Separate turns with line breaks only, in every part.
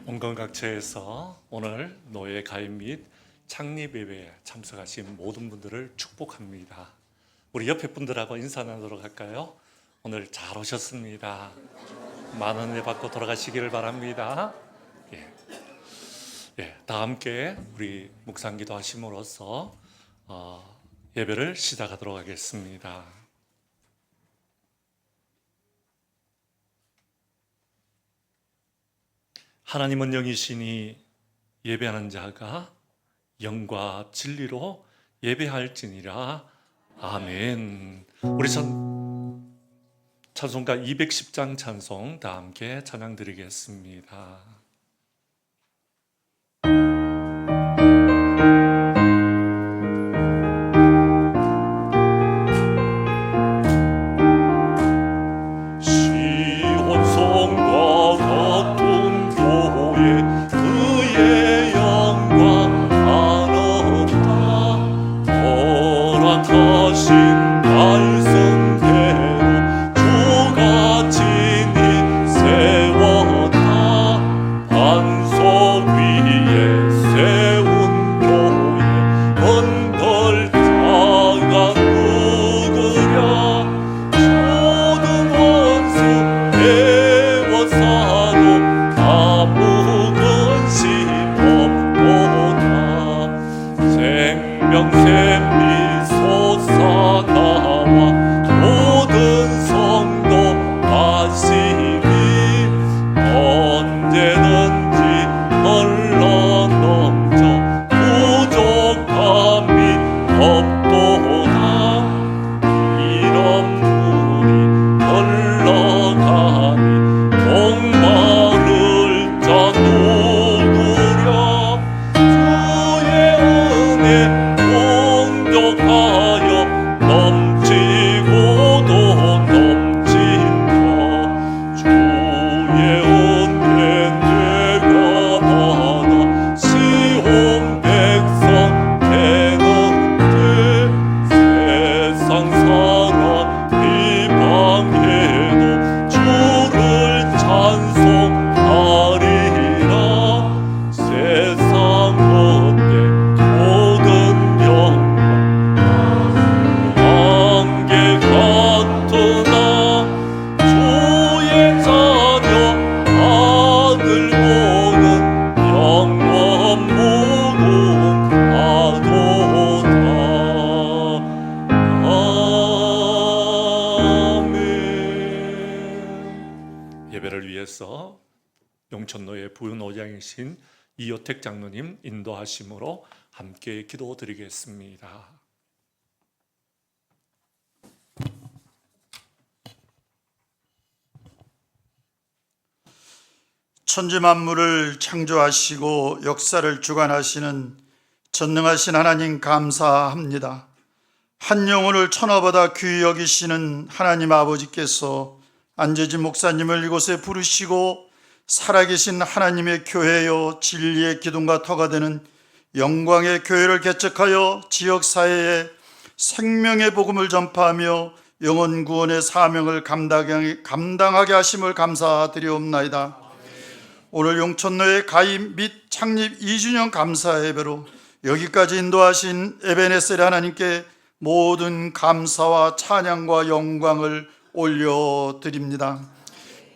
온건각처에서 오늘 노예 가입 및 창립 예배에 참석하신 모든 분들을 축복합니다. 우리 옆에 분들하고 인사 나누도록 할까요? 오늘 잘 오셨습니다. 많은 은혜 받고 돌아가시기를 바랍니다. 다 함께 우리 묵상기도 하심으로써 예배를 시작하도록 하겠습니다. 하나님은 영이시니 예배하는 자가 영과 진리로 예배할지니라. 아멘. 우리 찬송가 210장 찬송 다 함께 찬양 드리겠습니다. 용천노예 부노장이신 이효택 장로님 인도하심으로 함께 기도드리겠습니다.
천지 만물을 창조하시고 역사를 주관하시는 전능하신 하나님 감사합니다. 한 영혼을 천하보다 귀히 여기시는 하나님 아버지께서 안재진 목사님을 이곳에 부르시고 살아계신 하나님의 교회요 진리의 기둥과 터가 되는 영광의 교회를 개척하여 지역사회에 생명의 복음을 전파하며 영혼 구원의 사명을 감당하게 하심을 감사드리옵나이다. 오늘 용천노예 가입 및 창립 2주년 감사 예배로 여기까지 인도하신 에베네셀 하나님께 모든 감사와 찬양과 영광을 올려드립니다.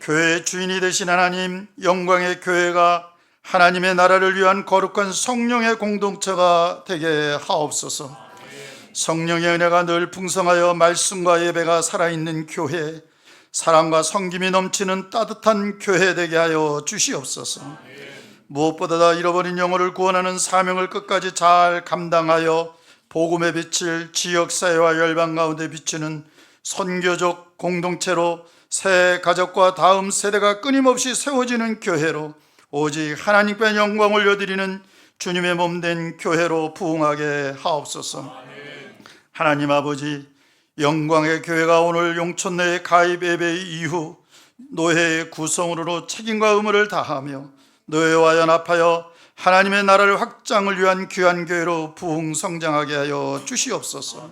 교회의 주인이 되신 하나님, 영광의 교회가 하나님의 나라를 위한 거룩한 성령의 공동체가 되게 하옵소서. 성령의 은혜가 늘 풍성하여 말씀과 예배가 살아있는 교회, 사랑과 섬김이 넘치는 따뜻한 교회 되게 하여 주시옵소서. 무엇보다 다 잃어버린 영혼을 구원하는 사명을 끝까지 잘 감당하여 복음의 빛을 지역사회와 열방 가운데 비추는 선교적 공동체로 새 가족과 다음 세대가 끊임없이 세워지는 교회로 오직 하나님께 영광 올려드리는 주님의 몸된 교회로 부흥하게 하옵소서. 하나님 아버지, 영광의 교회가 오늘 용천노예 가입 예배 이후 노예의 구성으로 책임과 의무를 다하며 노예와 연합하여 하나님의 나라를 확장을 위한 귀한 교회로 부흥 성장하게 하여 주시옵소서.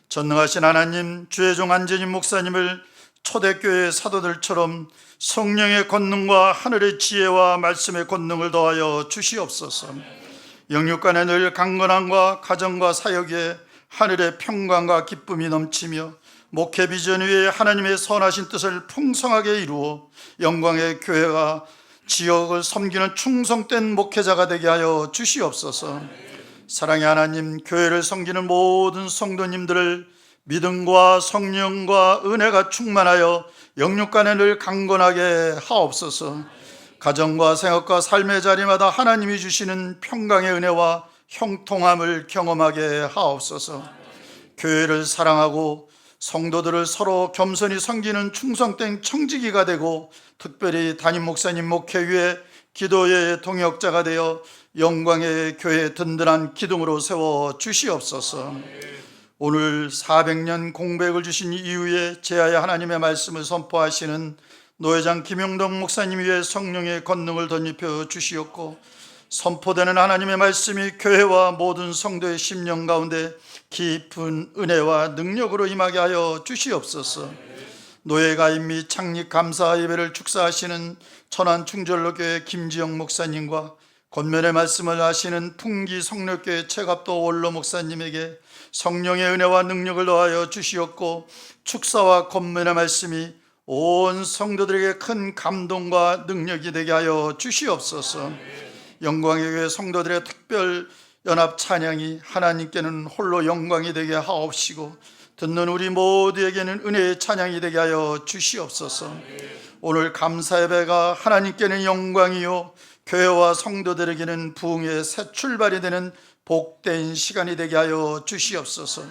전능하신 하나님, 주의 종 안재진 목사님을 초대교회 사도들처럼 성령의 권능과 하늘의 지혜와 말씀의 권능을 더하여 주시옵소서. 영육간에 늘 강건함과 가정과 사역에 하늘의 평강과 기쁨이 넘치며 목회 비전 위에 하나님의 선하신 뜻을 풍성하게 이루어 영광의 교회가 지역을 섬기는 충성된 목회자가 되게 하여 주시옵소서. 사랑의 하나님, 교회를 섬기는 모든 성도님들을 믿음과 성령과 은혜가 충만하여 영육간에 늘 강건하게 하옵소서. 가정과 생업과 삶의 자리마다 하나님이 주시는 평강의 은혜와 형통함을 경험하게 하옵소서. 교회를 사랑하고 성도들을 서로 겸손히 섬기는 충성된 청지기가 되고, 특별히 담임 목사님 목회 위에 기도의 동역자가 되어 영광의 교회 든든한 기둥으로 세워 주시옵소서. 오늘 400년 공백을 주신 이후에 제하의 하나님의 말씀을 선포하시는 노회장 김용덕 목사님 위에 성령의 권능을 덧입혀 주시옵고, 선포되는 하나님의 말씀이 교회와 모든 성도의 심령 가운데 깊은 은혜와 능력으로 임하게 하여 주시옵소서. 노예 가입 및 창립 감사 예배를 축사하시는 천안 충절로교회 김지영 목사님과 권면의 말씀을 하시는 풍기 성력교회 최갑도 원로 목사님에게 성령의 은혜와 능력을 더하여 주시옵고, 축사와 권면의 말씀이 온 성도들에게 큰 감동과 능력이 되게 하여 주시옵소서. 영광의 교회 성도들의 특별 연합 찬양이 하나님께는 홀로 영광이 되게 하옵시고, 듣는 우리 모두에게는 은혜의 찬양이 되게 하여 주시옵소서. 오늘 감사 예배가 하나님께는 영광이요 교회와 성도들에게는 부흥의 새 출발이 되는 복된 시간이 되게 하여 주시옵소서.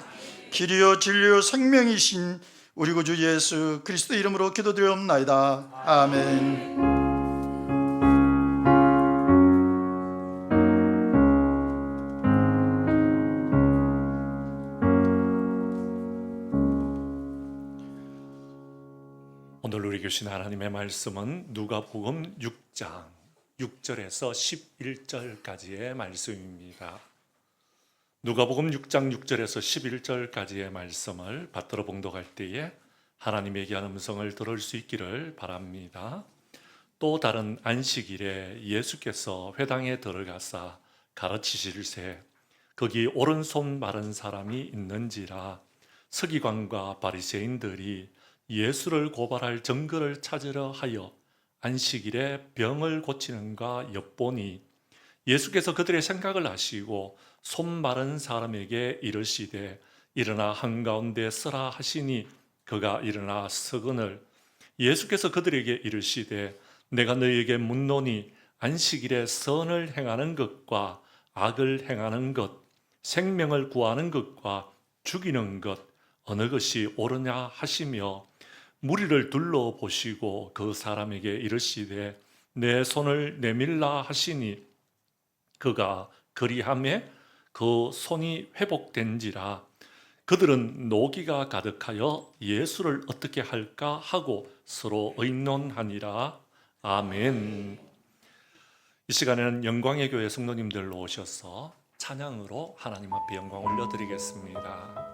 길이요 진리요 생명이신 우리 구주 예수 그리스도 이름으로 기도드리옵나이다. 아멘.
오늘 우리 교신 하나님의 말씀은 누가복음 6장 6절에서 11절까지의 말씀입니다. 누가복음 6장 6절에서 11절까지의 말씀을 받들어 봉독할 때에 하나님의 귀한 음성을 들을 수 있기를 바랍니다. 또 다른 안식일에 예수께서 회당에 들어가사 가르치실세 거기 오른손 마른 사람이 있는지라. 서기관과 바리새인들이 예수를 고발할 증거를 찾으려 하여 안식일에 병을 고치는가 엿보니, 예수께서 그들의 생각을 아시고 손 마른 사람에게 이르시되 일어나 한가운데 서라 하시니 그가 일어나 서거늘. 예수께서 그들에게 이르시되 내가 너희에게 묻노니 안식일에 선을 행하는 것과 악을 행하는 것, 생명을 구하는 것과 죽이는 것 어느 것이 옳으냐 하시며, 무리를 둘러보시고 그 사람에게 이르시되 내 손을 내밀라 하시니 그가 그리하매 그 손이 회복된지라. 그들은 노기가 가득하여 예수를 어떻게 할까 하고 서로 의논하니라. 아멘. 이 시간에는 영광의 교회 성도님들로 오셔서 찬양으로 하나님 앞에 영광 올려드리겠습니다.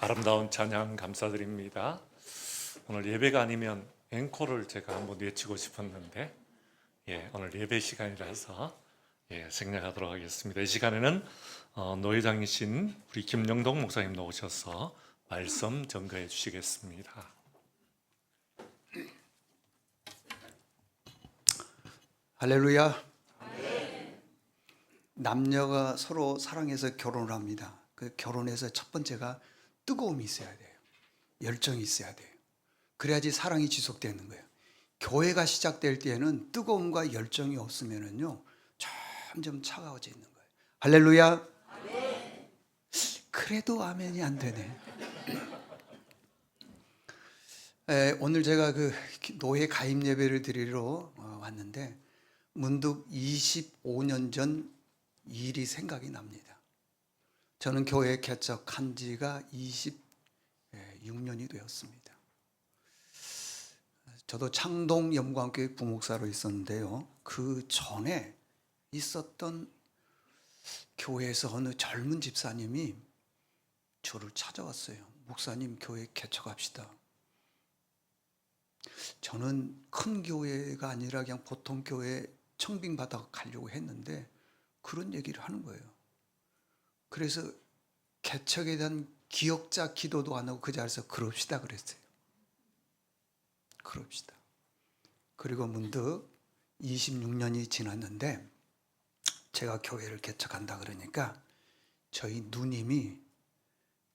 아름다운 찬양 감사드립니다. 오늘 예배가 아니면 앵콜을 제가 한번 외치고 싶었는데 오늘 예배 시간이라서 생략하도록 하겠습니다. 이 시간에는 노회장이신 우리 김영동 목사님 나오셔서 말씀 전가해 주시겠습니다.
할렐루야. 남녀가 서로 사랑해서 결혼을 합니다. 그 결혼해서 첫 번째가 뜨거움이 있어야 돼요. 열정이 있어야 돼요. 그래야지 사랑이 지속되는 거예요. 교회가 시작될 때에는 뜨거움과 열정이 없으면은요, 점점 차가워지는 거예요. 할렐루야. 아멘. 그래도 아멘이 안 되네. 오늘 제가 그 노예 가입 예배를 드리러 왔는데 문득 25년 전 일이 생각이 납니다. 저는 교회 개척한 지가 26년이 되었습니다. 저도 창동 영광교회 부목사로 있었는데요. 그 전에 있었던 교회에서 어느 젊은 집사님이 저를 찾아왔어요. 목사님, 교회 개척합시다. 저는 큰 교회가 아니라 그냥 보통 교회 청빙받아 가려고 했는데 그런 얘기를 하는 거예요. 그래서 개척에 대한 기억자 기도도 안 하고 그 자리에서 그럽시다 그랬어요. 그럽시다. 그리고 문득 26년이 지났는데 제가 교회를 개척한다 그러니까 저희 누님이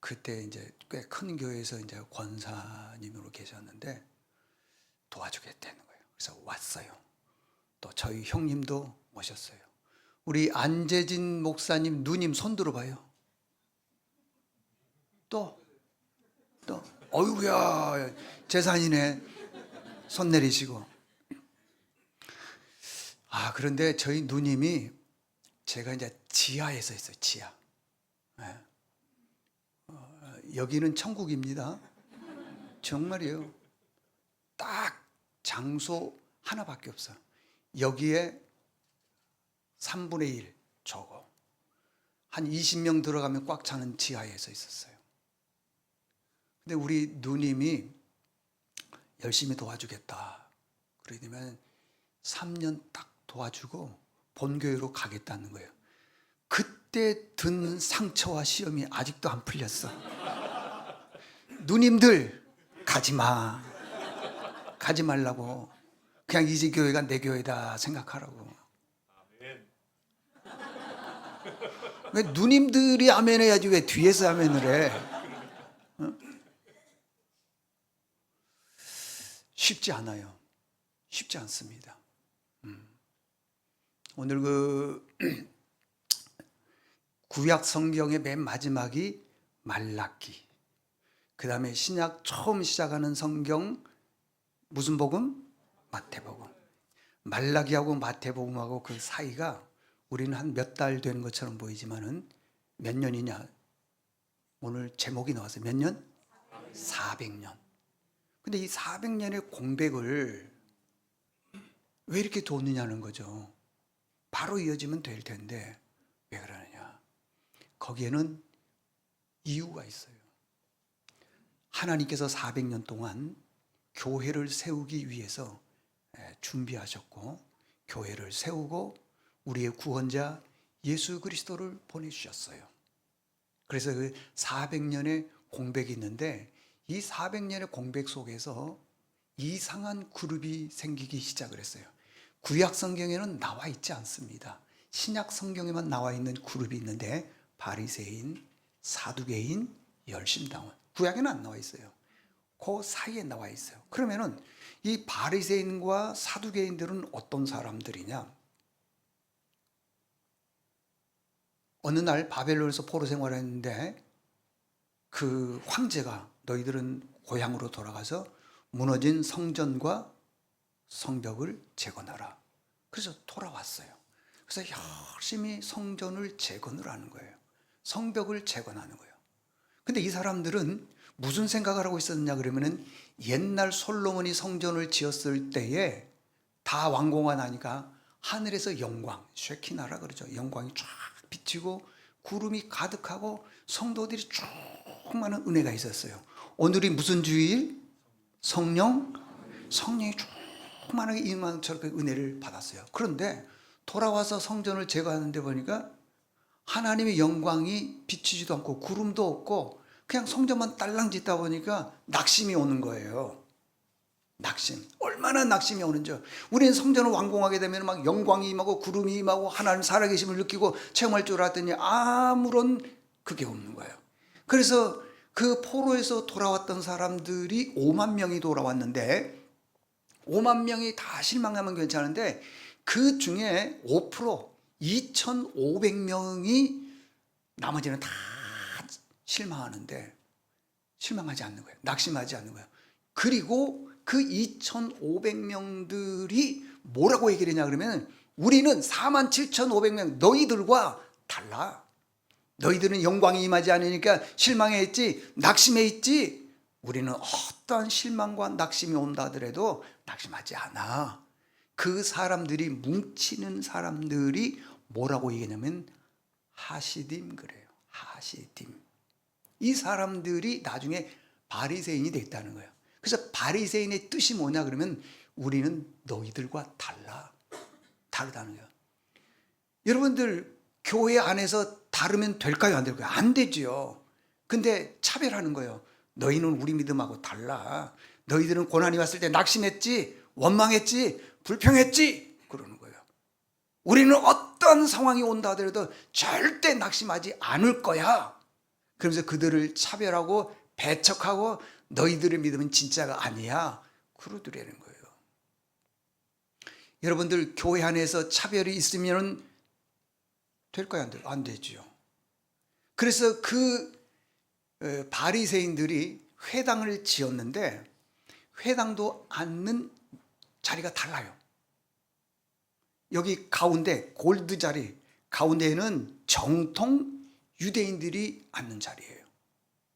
그때 이제 꽤 큰 교회에서 이제 권사님으로 계셨는데 도와주겠다는 거예요. 그래서 왔어요. 또 저희 형님도 오셨어요. 우리 안재진 목사님 누님 손 들어봐요. 또 어이구야 재산이네. 손 내리시고. 그런데 저희 누님이 제가 이제 지하에서 있어요. 지하. 여기는 천국입니다. 정말이에요. 딱 장소 하나밖에 없어. 여기에 3분의 1 저거 한 20명 들어가면 꽉 차는 지하에서 있었어요. 근데 우리 누님이 열심히 도와주겠다 그러면 3년 딱 도와주고 본교회로 가겠다는 거예요. 그때 든 상처와 시험이 아직도 안 풀렸어. 누님들 가지 말라고. 그냥 이제 교회가 내 교회다 생각하라고. 왜 누님들이 아멘 해야지 왜 뒤에서 아멘을 해? 쉽지 않아요. 쉽지 않습니다. 오늘 그 구약 성경의 맨 마지막이 말라기. 그 다음에 신약 처음 시작하는 성경 무슨 복음? 마태복음. 말라기하고 마태복음하고 그 사이가 우리는 한 몇 달 된 것처럼 보이지만은 몇 년이냐? 오늘 제목이 나왔어요. 몇 년? 400년. 근데 이 400년의 공백을 왜 이렇게 뒀느냐는 거죠. 바로 이어지면 될 텐데 왜 그러느냐? 거기에는 이유가 있어요. 하나님께서 400년 동안 교회를 세우기 위해서 준비하셨고 교회를 세우고 우리의 구원자 예수 그리스도를 보내주셨어요. 그래서 그 400년의 공백이 있는데 이 400년의 공백 속에서 이상한 그룹이 생기기 시작을 했어요. 구약 성경에는 나와 있지 않습니다. 신약 성경에만 나와 있는 그룹이 있는데 바리새인, 사두개인, 열심당원. 구약에는 안 나와 있어요. 그 사이에 나와 있어요. 그러면은 이 바리새인과 사두개인들은 어떤 사람들이냐? 어느 날 바벨론에서 포로 생활을 했는데 그 황제가 너희들은 고향으로 돌아가서 무너진 성전과 성벽을 재건하라. 그래서 돌아왔어요. 그래서 열심히 성전을 재건을 하는 거예요. 성벽을 재건하는 거예요. 근데 이 사람들은 무슨 생각을 하고 있었느냐 그러면은 옛날 솔로몬이 성전을 지었을 때에 다 완공가 나니까 하늘에서 영광, 쉐키나라 그러죠. 영광이 쫙 비치고 구름이 가득하고 성도들이 쭉 충만한 은혜가 있었어요. 오늘이 무슨 주일? 성령이 충만하게 임한 저렇게 은혜를 받았어요. 그런데 돌아와서 성전을 제거하는데 보니까 하나님의 영광이 비치지도 않고 구름도 없고 그냥 성전만 딸랑 짓다 보니까 낙심이 오는 거예요. 낙심. 얼마나 낙심이 오는지. 우리는 성전을 완공하게 되면 막 영광이 임하고 구름이 임하고 하나님 살아계심을 느끼고 체험할 줄 알았더니 아무런 그게 없는 거예요. 그래서 그 포로에서 돌아왔던 사람들이 5만 명이 돌아왔는데 5만 명이 다 실망하면 괜찮은데 그 중에 5% 2,500명이 나머지는 다 실망하는데 실망하지 않는 거예요. 낙심하지 않는 거예요. 그리고 그 2,500명들이 뭐라고 얘기를 했냐 그러면 우리는 47,500명 너희들과 달라. 너희들은 영광이 임하지 않으니까 실망해 있지 낙심해 있지 우리는 어떠한 실망과 낙심이 온다 하더라도 낙심하지 않아. 그 사람들이 뭉치는 사람들이 뭐라고 얘기하냐면 하시딤 그래요. 하시딤. 이 사람들이 나중에 바리새인이 됐다는 거예요. 그래서 바리새인의 뜻이 뭐냐 그러면 우리는 너희들과 다르다는 거예요. 여러분들 교회 안에서 다르면 될까요? 안 될까요? 안 되지요. 근데 차별하는 거예요. 너희는 우리 믿음하고 달라. 너희들은 고난이 왔을 때 낙심했지, 원망했지, 불평했지 그러는 거예요. 우리는 어떤 상황이 온다 하더라도 절대 낙심하지 않을 거야. 그러면서 그들을 차별하고 배척하고 너희들의 믿음은 진짜가 아니야 그러더라는 거예요. 여러분들 교회 안에서 차별이 있으면 될까요? 안 될까요? 안 되죠. 그래서 그 바리새인들이 회당을 지었는데 회당도 앉는 자리가 달라요. 여기 가운데 골드 자리 가운데에는 정통 유대인들이 앉는 자리예요.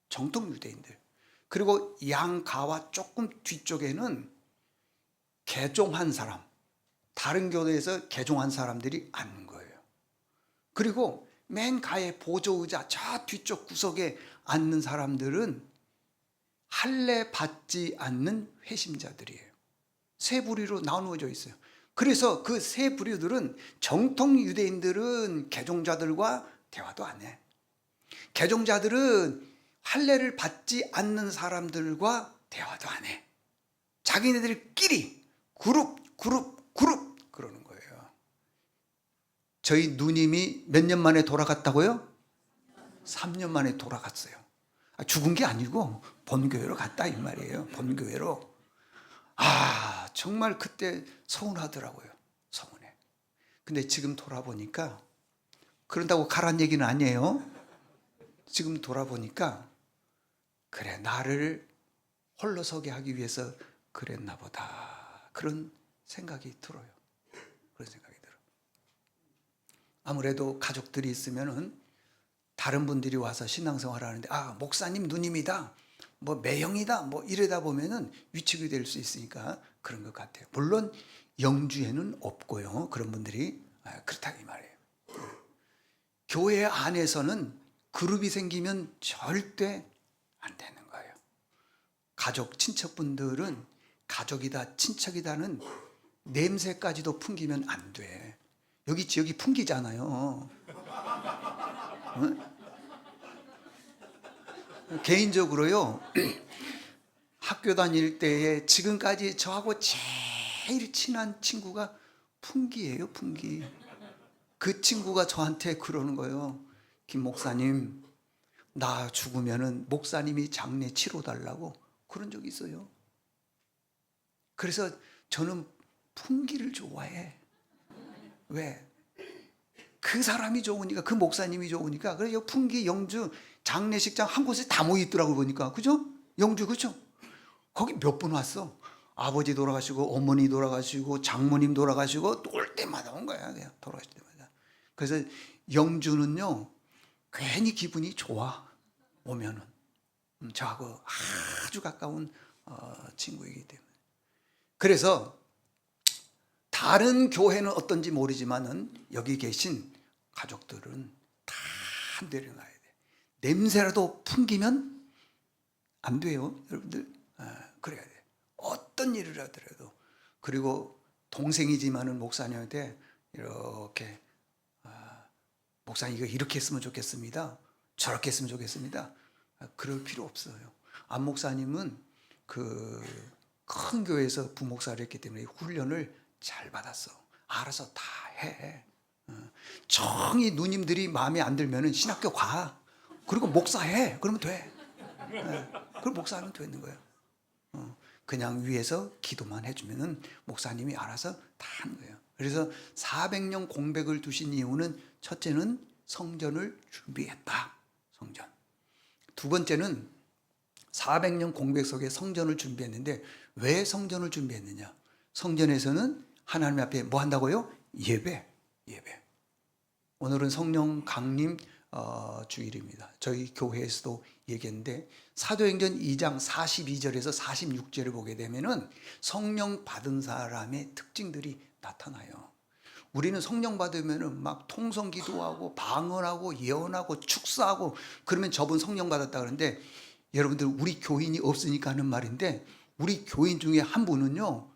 정통 유대인들. 그리고 양가와 조금 뒤쪽에는 개종한 사람, 다른 교회에서 개종한 사람들이 앉는 거예요. 그리고 맨 가에 보조의자 저 뒤쪽 구석에 앉는 사람들은 할례 받지 않는 회심자들이에요. 세 부류로 나누어져 있어요. 그래서 그 세 부류들은 정통 유대인들은 개종자들과 대화도 안 해. 개종자들은 할례를 받지 않는 사람들과 대화도 안 해. 자기네들끼리 그룹 그러는 거예요. 저희 누님이 몇 년 만에 돌아갔다고요? 3년 만에 돌아갔어요. 죽은 게 아니고 본교회로 갔다 이 말이에요. 본교회로. 정말 그때 서운하더라고요. 서운해. 근데 지금 돌아보니까 그런다고 가란 얘기는 아니에요. 지금 돌아보니까 그래 나를 홀로 서게 하기 위해서 그랬나 보다. 그런 생각이 들어요. 그런 생각이 들어요. 아무래도 가족들이 있으면은 다른 분들이 와서 신앙생활을 하는데 목사님 누님이다. 뭐 매형이다. 뭐 이러다 보면은 위축이 될 수 있으니까 그런 것 같아요. 물론 영주에는 없고요. 그런 분들이 그렇다 이 말이에요. 교회 안에서는 그룹이 생기면 절대 안 되는 거예요. 가족, 친척분들은 가족이다, 친척이다는 냄새까지도 풍기면 안 돼. 여기 지역이 풍기잖아요. 응? 개인적으로요, 학교 다닐 때에 지금까지 저하고 제일 친한 친구가 풍기예요, 풍기. 그 친구가 저한테 그러는 거예요. 김 목사님, 나 죽으면은 목사님이 장례 치러달라고 그런 적이 있어요. 그래서 저는 풍기를 좋아해. 왜? 그 사람이 좋으니까, 그 목사님이 좋으니까. 그래서 풍기, 영주, 장례식장 한 곳에 다 모여 있더라고 보니까. 그죠? 영주, 그죠? 거기 몇 분 왔어. 아버지 돌아가시고, 어머니 돌아가시고, 장모님 돌아가시고, 올 때마다 온 거야. 그냥 돌아가실 때마다. 그래서 영주는요, 괜히 기분이 좋아. 오면은. 저하고 아주 가까운 친구이기 때문에. 그래서 다른 교회는 어떤지 모르지만은 여기 계신 가족들은 다 내려놔야 돼. 냄새라도 풍기면 안 돼요, 여러분들. 그래야 돼. 어떤 일을 하더라도. 그리고 동생이지만은 목사님한테 이렇게 목사님 이거 이렇게 했으면 좋겠습니다. 저렇게 했으면 좋겠습니다. 그럴 필요 없어요. 안 목사님은 그 큰 교회에서 부목사를 했기 때문에 훈련을 잘 받았어. 알아서 다 해. 정이 누님들이 마음에 안 들면은 신학교 가. 그리고 목사해. 그러면 돼. 그럼 목사하면 되는 거예요. 그냥 위에서 기도만 해주면은 목사님이 알아서 다 하는 거예요. 그래서 400년 공백을 두신 이유는 첫째는 성전을 준비했다. 성전. 두 번째는 400년 공백 속에 성전을 준비했는데 왜 성전을 준비했느냐? 성전에서는 하나님 앞에 뭐 한다고요? 예배. 오늘은 성령 강림 주일입니다. 저희 교회에서도 얘기했는데 사도행전 2장 42절에서 46절을 보게 되면은 성령 받은 사람의 특징들이 나타나요. 우리는 성령 받으면은 막 통성 기도하고 방언하고 예언하고 축사하고 그러면 저분 성령 받았다 그러는데 여러분들 우리 교인이 없으니까 하는 말인데 우리 교인 중에 한 분은요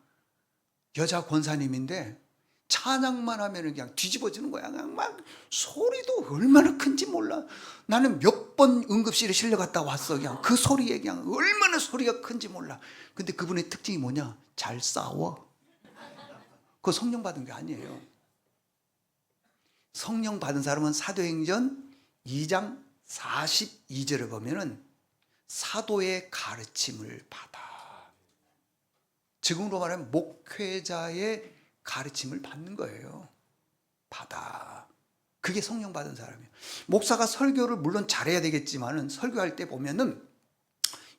여자 권사님인데 찬양만 하면 그냥 뒤집어지는 거야. 그냥 막 소리도 얼마나 큰지 몰라. 나는 몇 번 응급실에 실려갔다 왔어. 그냥 그 소리에 그냥 얼마나 소리가 큰지 몰라. 근데 그분의 특징이 뭐냐? 잘 싸워. 그거 성령 받은 게 아니에요. 성령 받은 사람은 사도행전 2장 42절에 보면은 사도의 가르침을 받아. 지금으로 말하면 목회자의 가르침을 받는 거예요. 받아. 그게 성령 받은 사람이에요. 목사가 설교를 물론 잘해야 되겠지만은 설교할 때 보면은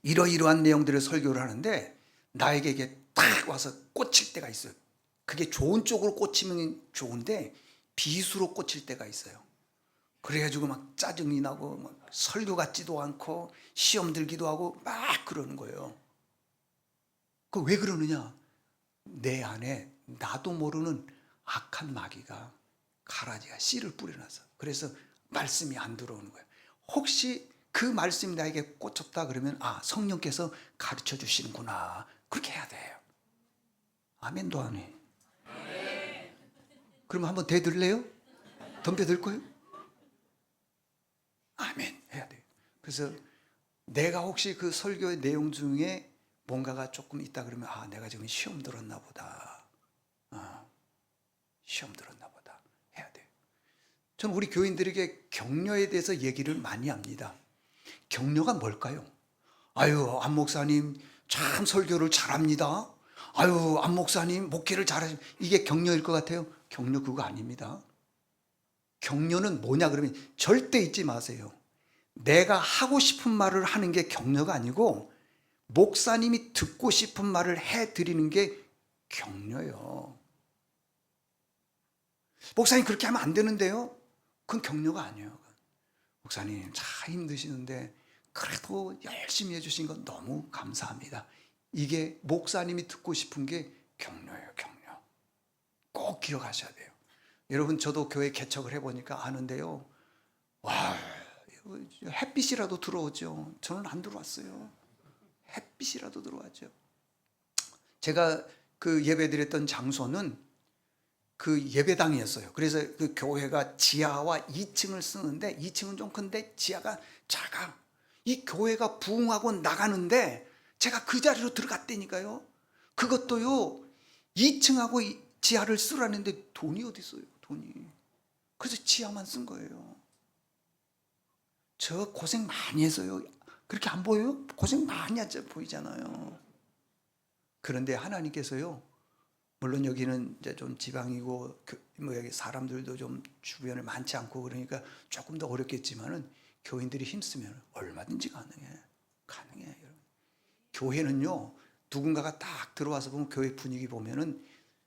이러이러한 내용들을 설교를 하는데 나에게 이게 딱 와서 꽂힐 때가 있어요. 그게 좋은 쪽으로 꽂히면 좋은데 비수로 꽂힐 때가 있어요. 그래가지고 막 짜증이 나고 막 설교 같지도 않고 시험 들기도 하고 막 그러는 거예요. 그 왜 그러느냐? 내 안에 나도 모르는 악한 마귀가 가라지가 씨를 뿌려놔서 그래서 말씀이 안 들어오는 거예요. 혹시 그 말씀이 나에게 꽂혔다 그러면 성령께서 가르쳐 주시는구나. 그렇게 해야 돼요. 아멘도 안 해. 그러면 한번 대들래요? 덤벼들 거예요? 아멘 해야 돼요. 그래서 내가 혹시 그 설교의 내용 중에 뭔가가 조금 있다 그러면 내가 지금 시험 들었나 보다. 시험 들었나 보다 해야 돼요. 저는 우리 교인들에게 격려에 대해서 얘기를 많이 합니다. 격려가 뭘까요? 아유, 안 목사님 참 설교를 잘합니다. 아유, 안 목사님 목회를 잘하십니다. 이게 격려일 것 같아요? 격려 그거 아닙니다. 격려는 뭐냐 그러면 절대 잊지 마세요. 내가 하고 싶은 말을 하는 게 격려가 아니고 목사님이 듣고 싶은 말을 해드리는 게 격려예요. 목사님 그렇게 하면 안 되는데요? 그건 격려가 아니에요. 목사님 참 힘드시는데 그래도 열심히 해주신 건 너무 감사합니다. 이게 목사님이 듣고 싶은 게 격려예요. 격려. 꼭 기억하셔야 돼요. 여러분 저도 교회 개척을 해보니까 아는데요. 와, 햇빛이라도 들어오죠. 저는 안 들어왔어요. 햇빛이라도 들어왔죠. 제가 그 예배드렸던 장소는 그 예배당이었어요. 그래서 그 교회가 지하와 2층을 쓰는데 2층은 좀 큰데 지하가 작아. 이 교회가 부흥하고 나가는데 제가 그 자리로 들어갔다니까요. 그것도요 2층하고 지하를 쓰라는데 돈이 어디 있어요? 돈이. 그래서 지하만 쓴 거예요. 저 고생 많이 했어요. 그렇게 안 보여요? 고생 많이 하죠. 보이잖아요. 그런데 하나님께서요, 물론 여기는 이제 좀 지방이고 뭐 여기 사람들도 좀 주변에 많지 않고 그러니까 조금 더 어렵겠지만은 교인들이 힘쓰면 얼마든지 가능해. 여러분. 교회는요, 누군가가 딱 들어와서 보면 교회 분위기 보면은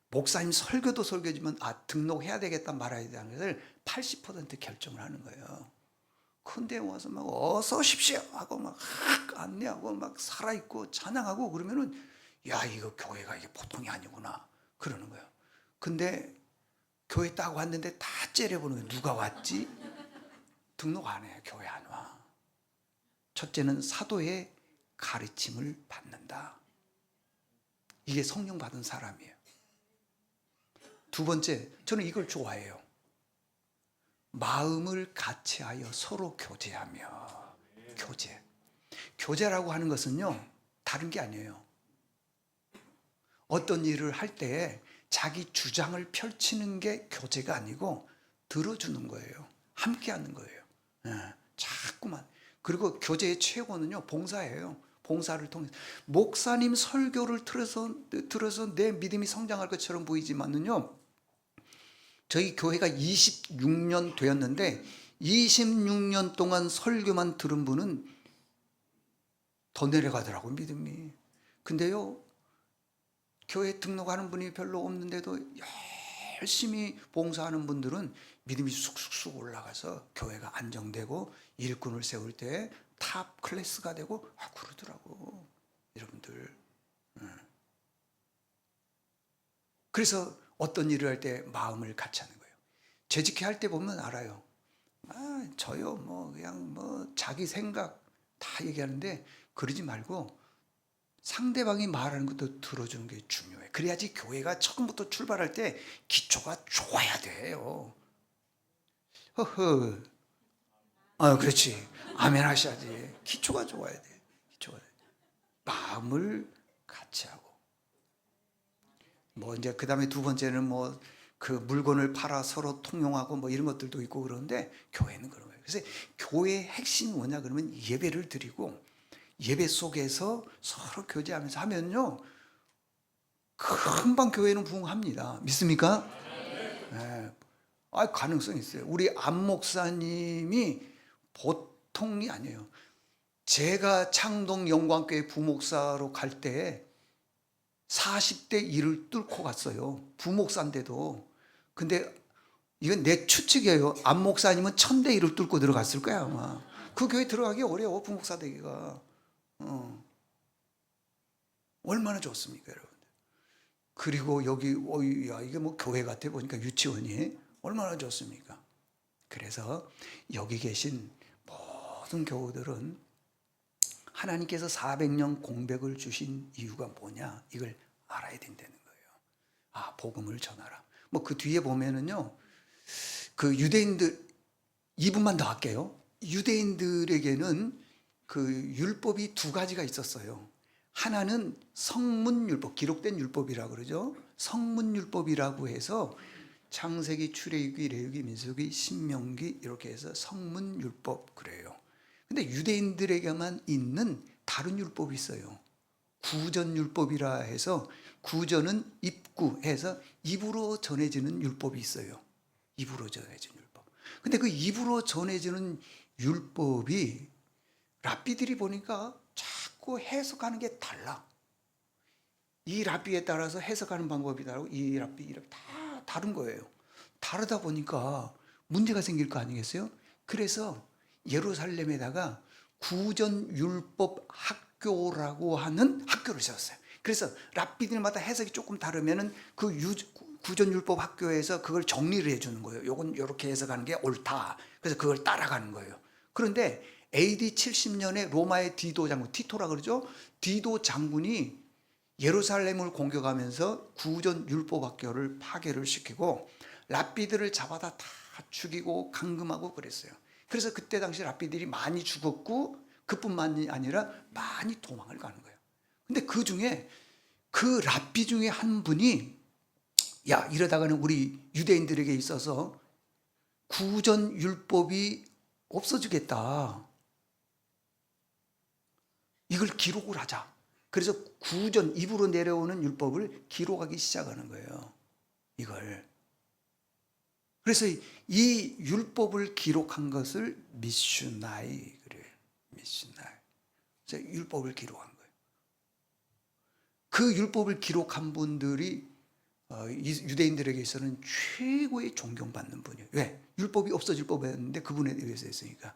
목사님 설교도 설교지만 등록해야 되겠다 말아야 되는 것을 80% 결정을 하는 거예요. 근데 와서 막 어서 오십시오 하고 막 안내하고 막 살아있고 찬양하고 그러면은 야, 이거 교회가 이게 보통이 아니구나 그러는 거예요. 근데 교회 딱 왔는데 다 째려보는 거예요. 누가 왔지? 등록 안 해. 교회 안 와. 첫째는 사도의 가르침을 받는다. 이게 성령 받은 사람이에요. 두 번째, 저는 이걸 좋아해요. 마음을 같이하여 서로 교제하며. 교제라고 하는 것은요, 다른 게 아니에요. 어떤 일을 할 때 자기 주장을 펼치는 게 교제가 아니고 들어주는 거예요. 함께 하는 거예요. 자꾸만. 그리고 교제의 최고는요, 봉사예요. 봉사를 통해서. 목사님 설교를 들어서 내 믿음이 성장할 것처럼 보이지만은요, 저희 교회가 26년 되었는데 26년 동안 설교만 들은 분은 더 내려가더라고요, 믿음이. 근데요, 교회 등록하는 분이 별로 없는데도 열심히 봉사하는 분들은 믿음이 쑥쑥쑥 올라가서 교회가 안정되고 일꾼을 세울 때 탑 클래스가 되고 그러더라고, 여러분들. 그래서 어떤 일을 할 때 마음을 같이 하는 거예요. 재직회 할 때 보면 알아요. 저요 그냥 자기 생각 다 얘기하는데 그러지 말고 상대방이 말하는 것도 들어주는 게 중요해. 그래야지 교회가 처음부터 출발할 때 기초가 좋아야 돼요. 그렇지. 아멘 하셔야지. 기초가 좋아야 돼. 마음을 같이 하고. 이제 그 다음에 두 번째는 그 물건을 팔아 서로 통용하고 이런 것들도 있고 그러는데, 교회는 그런 거예요. 그래서 교회의 핵심이 뭐냐 그러면 예배를 드리고 예배 속에서 서로 교제하면서 하면요, 금방 교회는 부흥합니다. 믿습니까? 네. 가능성이 있어요. 우리 안 목사님이 보통이 아니에요. 제가 창동 영광교회 부목사로 갈 때 40대 일을 뚫고 갔어요. 부목사인데도. 근데 이건 내 추측이에요. 안 목사님은 1000대 일을 뚫고 들어갔을 거야, 아마. 그 교회 들어가기 어려워, 부목사 되기가. 얼마나 좋습니까, 여러분? 그리고 여기 이게 교회 같아 보니까, 유치원이 얼마나 좋습니까? 그래서 여기 계신 모든 교우들은 하나님께서 400년 공백을 주신 이유가 뭐냐, 이걸 알아야 된다는 거예요. 복음을 전하라. 그 뒤에 보면은요, 그 유대인들, 2분만 더 할게요. 유대인들에게는 그 율법이 두 가지가 있었어요. 하나는 성문율법, 기록된 율법이라고 그러죠. 성문율법이라고 해서 창세기, 출애굽기, 레위기, 민수기, 신명기 이렇게 해서 성문율법 그래요. 근데 유대인들에게만 있는 다른 율법이 있어요. 구전율법이라 해서, 구전은 입구해서 입으로 전해지는 율법이 있어요. 입으로 전해지는 율법. 근데 그 입으로 전해지는 율법이 랍비들이 보니까 자꾸 해석하는 게 달라. 이 랍비에 따라서 해석하는 방법이 다르고 이 랍비 다 다른 거예요. 다르다 보니까 문제가 생길 거 아니겠어요? 그래서 예루살렘에다가 구전율법 학교라고 하는 학교를 세웠어요. 그래서 랍비들마다 해석이 조금 다르면은 그 구전율법 학교에서 그걸 정리를 해주는 거예요. 요건 이렇게 해석하는 게 옳다. 그래서 그걸 따라가는 거예요. 그런데 AD 70년에 로마의 디도 장군, 티토라 그러죠? 디도 장군이 예루살렘을 공격하면서 구전율법 학교를 파괴를 시키고 랍비들을 잡아다 다 죽이고 감금하고 그랬어요. 그래서 그때 당시 랍비들이 많이 죽었고, 그뿐만이 아니라 많이 도망을 가는 거예요. 근데 그 중에 그 랍비 중에 한 분이, 이러다가는 우리 유대인들에게 있어서 구전율법이 없어지겠다, 이걸 기록을 하자. 그래서 구전, 입으로 내려오는 율법을 기록하기 시작하는 거예요, 이걸. 그래서 이 율법을 기록한 것을 미슈나이 그래요. 미슈나이. 그래서 율법을 기록한 거예요. 그 율법을 기록한 분들이 유대인들에게 있어서는 최고의 존경받는 분이에요. 왜? 율법이 없어질 법이었는데 그분에 의해서 했으니까.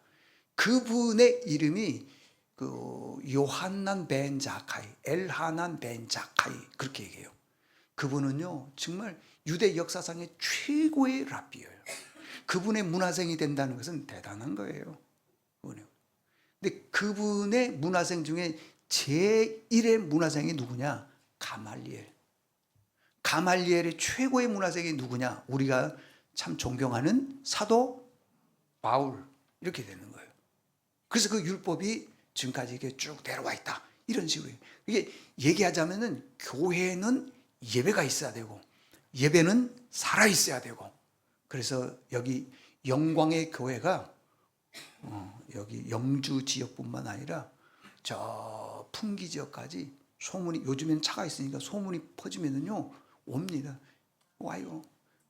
그분의 이름이 요한난 벤 자카이, 엘하난 벤 자카이, 그렇게 얘기해요. 그분은요, 정말 유대 역사상의 최고의 랍비예요. 그분의 문화생이 된다는 것은 대단한 거예요. 근데 그분의 문화생 중에 제1의 문화생이 누구냐? 가말리엘. 가말리엘의 최고의 문화생이 누구냐? 우리가 참 존경하는 사도 바울. 이렇게 되는 거예요. 그래서 그 율법이 지금까지 이게 쭉 내려와 있다. 이런 식으로. 이게 얘기하자면은 교회는 예배가 있어야 되고 예배는 살아 있어야 되고, 그래서 여기 영광의 교회가 여기 영주 지역뿐만 아니라 저 풍기 지역까지 소문이, 요즘엔 차가 있으니까 소문이 퍼지면은요 옵니다. 와요.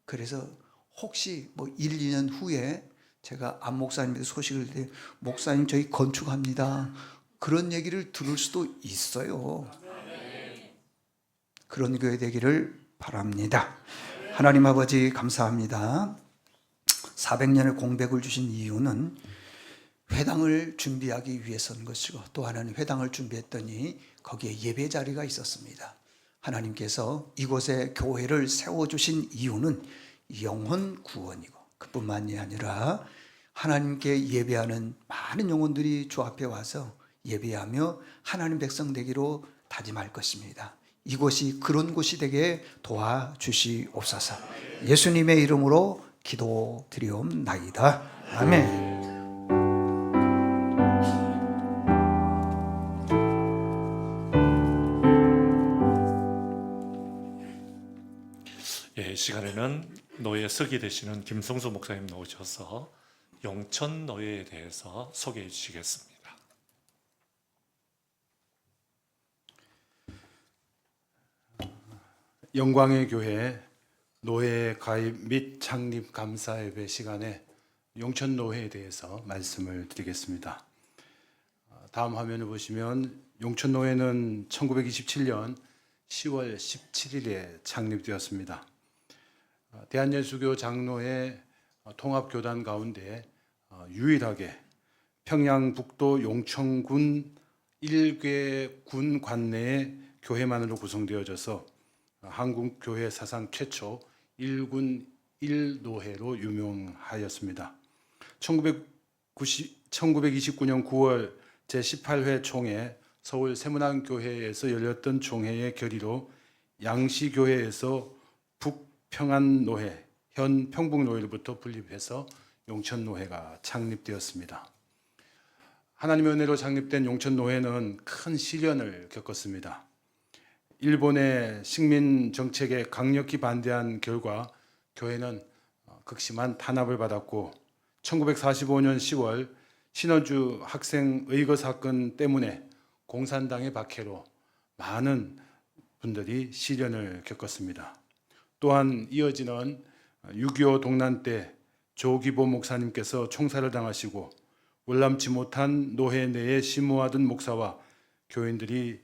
그래서 혹시 뭐 1, 2년 후에 제가 안 목사님한테 소식을 내, 목사님 저희 건축합니다, 그런 얘기를 들을 수도 있어요. 그런 교회 되기를 바랍니다. 하나님 아버지 감사합니다. 400년의 공백을 주신 이유는 회당을 준비하기 위해서인 것이고, 또 하나는 회당을 준비했더니 거기에 예배 자리가 있었습니다. 하나님께서 이곳에 교회를 세워주신 이유는 영혼 구원이고, 그뿐만이 아니라 하나님께 예배하는 많은 영혼들이 주 앞에 와서 예배하며 하나님 백성 되기로 다짐할 것입니다. 이곳이 그런 곳이 되게 도와주시옵소서. 예수님의 이름으로 기도드리옵나이다. 아멘.
이 시간에는 노예 서기 되시는 김성수 목사님 나오셔서 용천 노예에 대해서 소개해 주시겠습니다.
영광의 교회 노예 가입 및 창립 감사 예배 시간에 용천 노회에 대해서 말씀을 드리겠습니다. 다음 화면을 보시면 용천 노회는 1927년 10월 17일에 창립되었습니다. 대한예수교 장로회 통합교단 가운데 유일하게 평양북도 용천군 1개 군 관내의 교회만으로 구성되어져서 한국교회 사상 최초 1군 1노회로 유명하였습니다. 1929년 9월 제18회 총회 서울 세문안교회에서 열렸던 총회의 결의로 양시교회에서 북평안노회, 현 평북노회로부터 분립해서 용천노회가 창립되었습니다. 하나님의 은혜로 창립된 용천노회는 큰 시련을 겪었습니다. 일본의 식민 정책에 강력히 반대한 결과 교회는 극심한 탄압을 받았고, 1945년 10월 신원주 학생 의거 사건 때문에 공산당의 박해로 많은 분들이 시련을 겪었습니다. 또한 이어지는 6.25 동란 때 조기보 목사님께서 총살을 당하시고 월남치 못한 노회 내에 심모하던 목사와 교인들이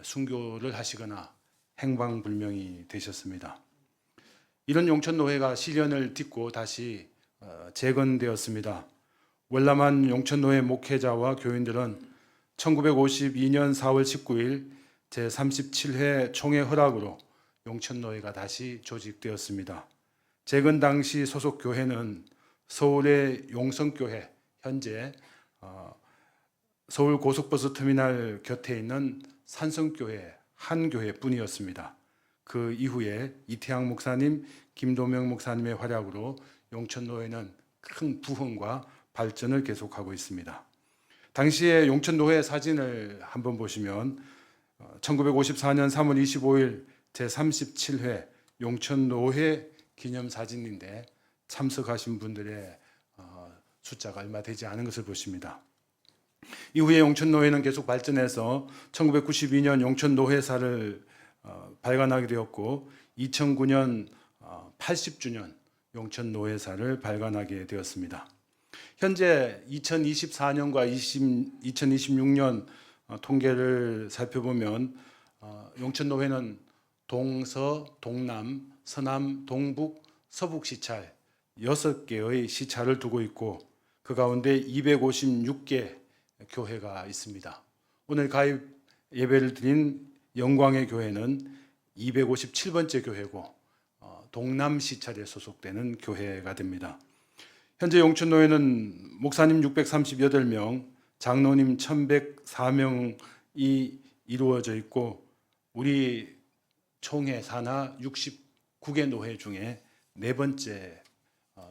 순교를 하시거나 행방불명이 되셨습니다. 이런 용천노회가 시련을 딛고 다시 재건되었습니다. 월남한 용천노회 목회자와 교인들은 1952년 4월 19일 제37회 총회 허락으로 용천노회가 다시 조직되었습니다. 재건 당시 소속 교회는 서울의 용성교회, 현재 서울 고속버스 터미널 곁에 있는 산성교회 한 교회뿐이었습니다. 그 이후에 이태양 목사님, 김도명 목사님의 활약으로 용천노회는 큰 부흥과 발전을 계속하고 있습니다. 당시의 용천노회 사진을 한번 보시면 1954년 3월 25일 제37회 용천노회 기념사진인데 참석하신 분들의 숫자가 얼마 되지 않은 것을 보십니다. 이후에 용천노회는 계속 발전해서 1992년 용천노회사를 발간하게 되었고 2009년 80주년 용천노회사를 발간하게 되었습니다. 현재 2024년과 2026년 통계를 살펴보면 용천노회는 동서, 동남, 서남, 동북, 서북 시찰 6개의 시찰을 두고 있고, 그 가운데 256개 교회가 있습니다. 오늘 가입 예배를 드린 영광의 교회는 257번째 교회고 동남 시찰에 소속되는 교회가 됩니다. 현재 용천노회는 목사님 638명, 장로님 1104명이 이루어져 있고 우리 총회 산하 69개 노회 중에 네 번째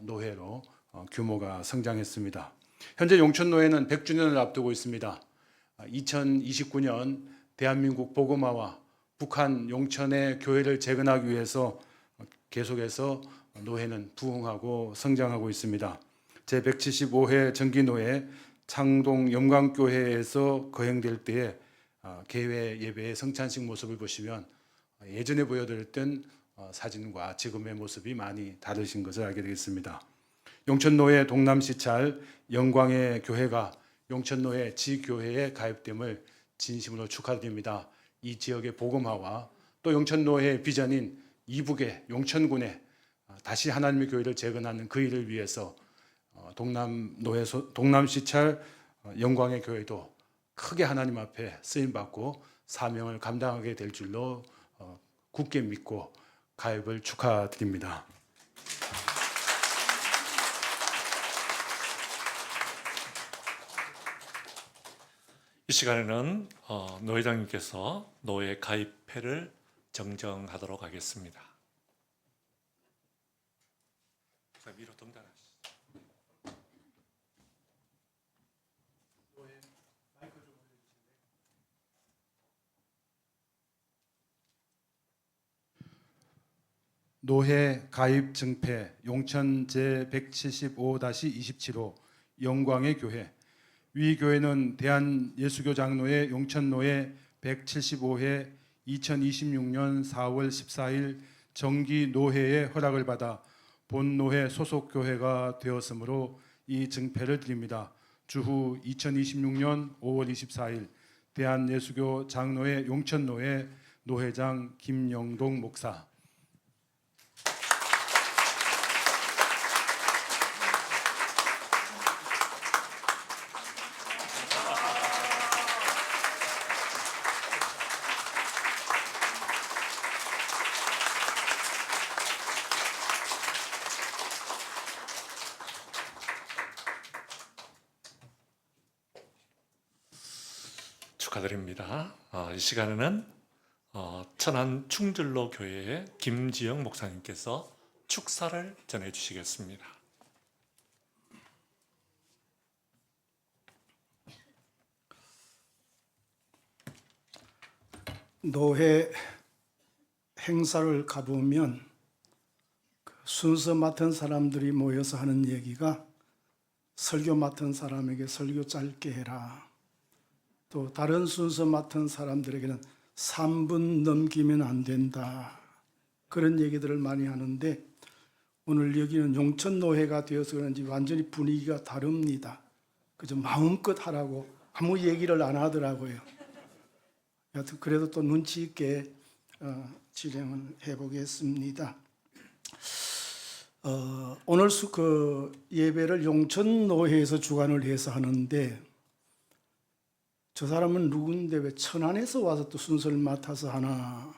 노회로 규모가 성장했습니다. 현재 용천노회는 100주년을 앞두고 있습니다. 2029년 대한민국 복음화와 북한 용천의 교회를 재건하기 위해서 계속해서 노회는 부흥하고 성장하고 있습니다. 제175회 정기노회 창동 영광교회에서 거행될 때에 개회 예배의 성찬식 모습을 보시면 예전에 보여드렸던 사진과 지금의 모습이 많이 다르신 것을 알게 되겠습니다. 용천노회 동남시찰 영광의 교회가 용천노회 지교회에 가입됨을 진심으로 축하드립니다. 이 지역의 복음화와 또 용천노회의 비전인 이북의 용천군에 다시 하나님의 교회를 재건하는 그 일을 위해서 동남시찰 영광의 교회도 크게 하나님 앞에 쓰임받고 사명을 감당하게 될 줄로 굳게 믿고 가입을 축하드립니다.
이 시간에는 노회장님께서 노회 가입회를 정정하도록 하겠습니다. 위로 등단하시죠.
노회 가입 증패 용천 제175-27호 영광의 교회. 위 교회는 대한예수교 장로회 용천노회 175회 2026년 4월 14일 정기 노회의 허락을 받아 본노회 소속 교회가 되었으므로 이 증패를 드립니다. 주후 2026년 5월 24일 대한예수교 장로회 용천노회 노회장 김영동 목사.
축하드립니다. 이 시간에는 천안 충절로 교회의 김지영 목사님께서 축사를 전해주시겠습니다.
노회 행사를 가보면 순서 맡은 사람들이 모여서 하는 얘기가 설교 맡은 사람에게 설교 짧게 해라. 또 다른 순서 맡은 사람들에게는 3분 넘기면 안 된다. 그런 얘기들을 많이 하는데 오늘 여기는 용천노회가 되어서 그런지 완전히 분위기가 다릅니다. 그저 마음껏 하라고 아무 얘기를 안 하더라고요. 여튼 그래도 또 눈치 있게 진행을 해보겠습니다. 오늘 예배를 용천노회에서 주관을 해서 하는데 저 사람은 누군데 왜 천안에서 와서 또 순서를 맡아서 하나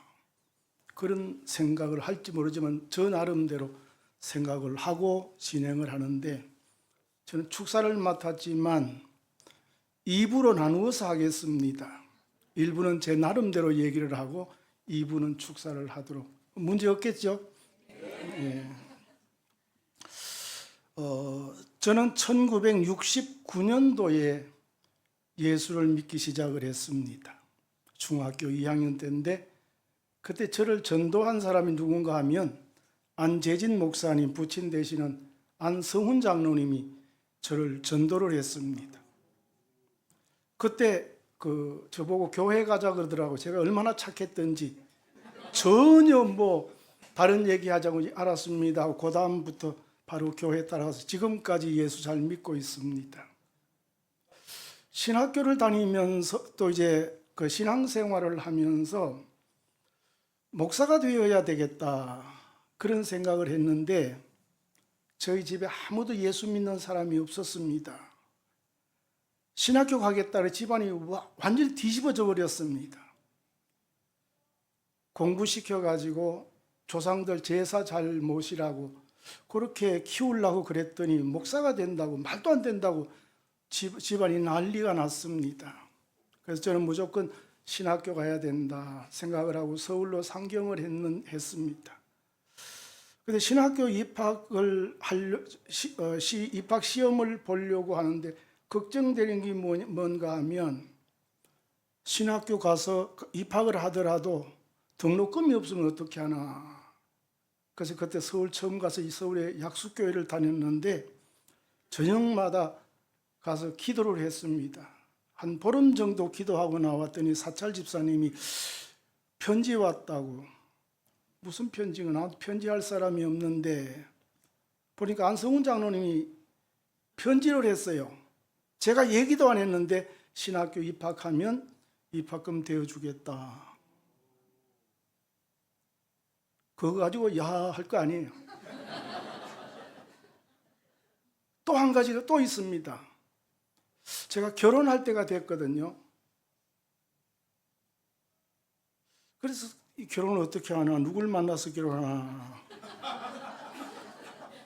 그런 생각을 할지 모르지만 저 나름대로 생각을 하고 진행을 하는데 저는 축사를 맡았지만 2부로 나누어서 하겠습니다. 1부는 제 나름대로 얘기를 하고 2부는 축사를 하도록. 문제 없겠죠? 예. 저는 1969년도에 예수를 믿기 시작을 했습니다. 중학교 2학년 때인데 그때 저를 전도한 사람이 누군가 하면 안재진 목사님, 부친 되시는 안성훈 장로님이 저를 전도를 했습니다. 그때 저보고 교회 가자 그러더라고. 제가 얼마나 착했던지 전혀 다른 얘기하자고 알았습니다 하고 그 다음부터 바로 교회 따라가서 지금까지 예수 잘 믿고 있습니다. 신학교를 다니면서 또 이제 그 신앙생활을 하면서 목사가 되어야 되겠다 그런 생각을 했는데 저희 집에 아무도 예수 믿는 사람이 없었습니다. 신학교 가겠다고 집안이 완전히 뒤집어져 버렸습니다. 공부시켜가지고 조상들 제사 잘 모시라고 그렇게 키우려고 그랬더니 목사가 된다고 말도 안 된다고 집안이 난리가 났습니다. 그래서 저는 무조건 신학교 가야 된다 생각을 하고 서울로 상경을 했습니다. 근데 신학교 입학을 입학 시험을 보려고 하는데 걱정되는 게 뭔가 하면 신학교 가서 입학을 하더라도 등록금이 없으면 어떻게 하나. 그래서 그때 서울 처음 가서 이 서울의 약수교회를 다녔는데 저녁마다 가서 기도를 했습니다. 한 보름 정도 기도하고 나왔더니 사찰 집사님이 편지 왔다고. 무슨 편지가 나한테 편지할 사람이 없는데 보니까 안성훈 장로님이 편지를 했어요. 제가 얘기도 안 했는데 신학교 입학하면 입학금 대어주겠다. 그거 가지고 야 할 거 아니에요. 또 한 가지가 또 있습니다. 제가 결혼할 때가 됐거든요. 그래서 이 결혼을 어떻게 하나, 누굴 만나서 결혼하나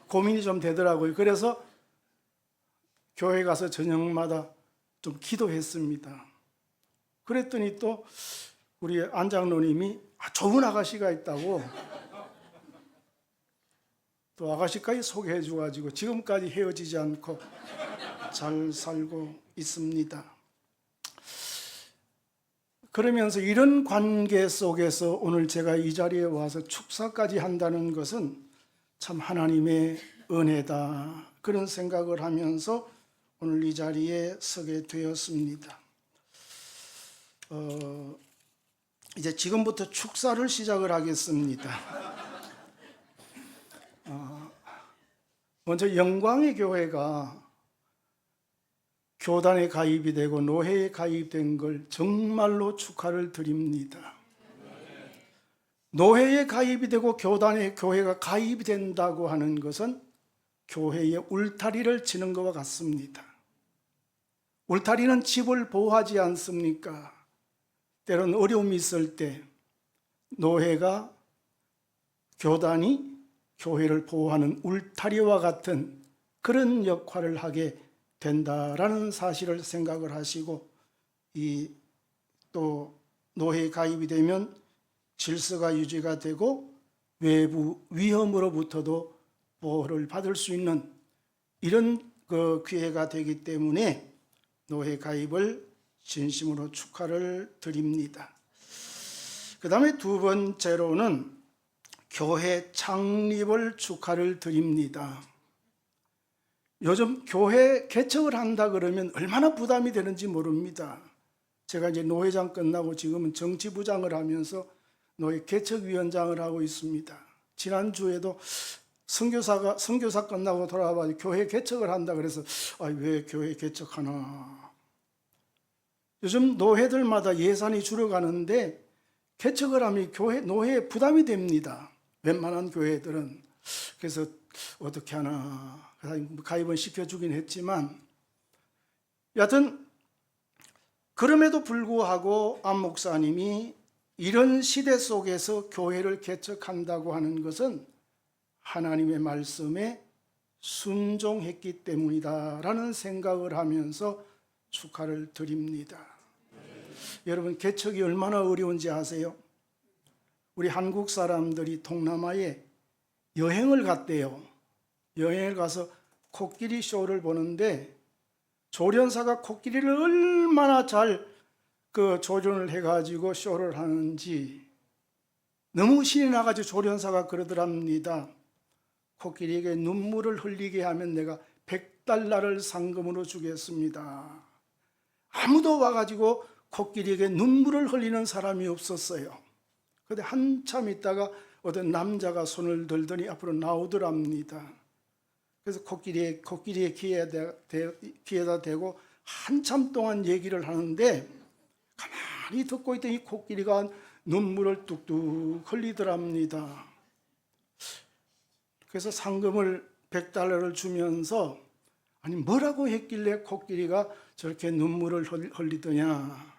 고민이 좀 되더라고요. 그래서 교회 가서 저녁마다 좀 기도했습니다. 그랬더니 또 우리 안 장로님이 좋은 아가씨가 있다고 또 아가씨까지 소개해 줘가지고 지금까지 헤어지지 않고 잘 살고 있습니다. 그러면서 이런 관계 속에서 오늘 제가 이 자리에 와서 축사까지 한다는 것은 참 하나님의 은혜다, 그런 생각을 하면서 오늘 이 자리에 서게 되었습니다. 이제 지금부터 축사를 시작을 하겠습니다. 먼저 영광의 교회가 교단에 가입이 되고 노회에 가입된 걸 정말로 축하를 드립니다. 노회에 가입이 되고 교회가 가입이 된다고 하는 것은 교회의 울타리를 치는 것과 같습니다. 울타리는 집을 보호하지 않습니까? 때로는 어려움이 있을 때 노회가 교단이 교회를 보호하는 울타리와 같은 그런 역할을 하게 된다라는 사실을 생각을 하시고, 또 노회에 가입이 되면 질서가 유지가 되고 외부 위험으로부터도 보호를 받을 수 있는 이런 기회가 되기 때문에 노회 가입을 진심으로 축하를 드립니다. 그 다음에 두 번째로는 교회 창립을 축하를 드립니다. 요즘 교회 개척을 한다 그러면 얼마나 부담이 되는지 모릅니다. 제가 이제 노회장 끝나고 지금은 정치부장을 하면서 노회 개척위원장을 하고 있습니다. 지난주에도 선교사 끝나고 돌아와 교회 개척을 한다 그래서 왜 교회 개척하나. 요즘 노회들마다 예산이 줄어가는데 개척을 하면 노회에 부담이 됩니다. 웬만한 교회들은. 그래서 어떻게 하나 가입은 시켜주긴 했지만, 여하튼 그럼에도 불구하고 안 목사님이 이런 시대 속에서 교회를 개척한다고 하는 것은 하나님의 말씀에 순종했기 때문이다라는 생각을 하면서 축하를 드립니다. 여러분, 개척이 얼마나 어려운지 아세요? 우리 한국 사람들이 동남아에 여행을 갔대요. 여행을 가서 코끼리 쇼를 보는데 조련사가 코끼리를 얼마나 잘 조련을 해가지고 쇼를 하는지 너무 신이 나가지고 조련사가 그러더랍니다. 코끼리에게 눈물을 흘리게 하면 내가 $100를 상금으로 주겠습니다. 아무도 와가지고 코끼리에게 눈물을 흘리는 사람이 없었어요. 그런데 한참 있다가 어떤 남자가 손을 들더니 앞으로 나오더랍니다. 그래서 코끼리의 귀에다 대고 한참 동안 얘기를 하는데 가만히 듣고 있더니 코끼리가 눈물을 뚝뚝 흘리더랍니다. 그래서 상금을 $100를 주면서 아니 뭐라고 했길래 코끼리가 저렇게 눈물을 흘리더냐.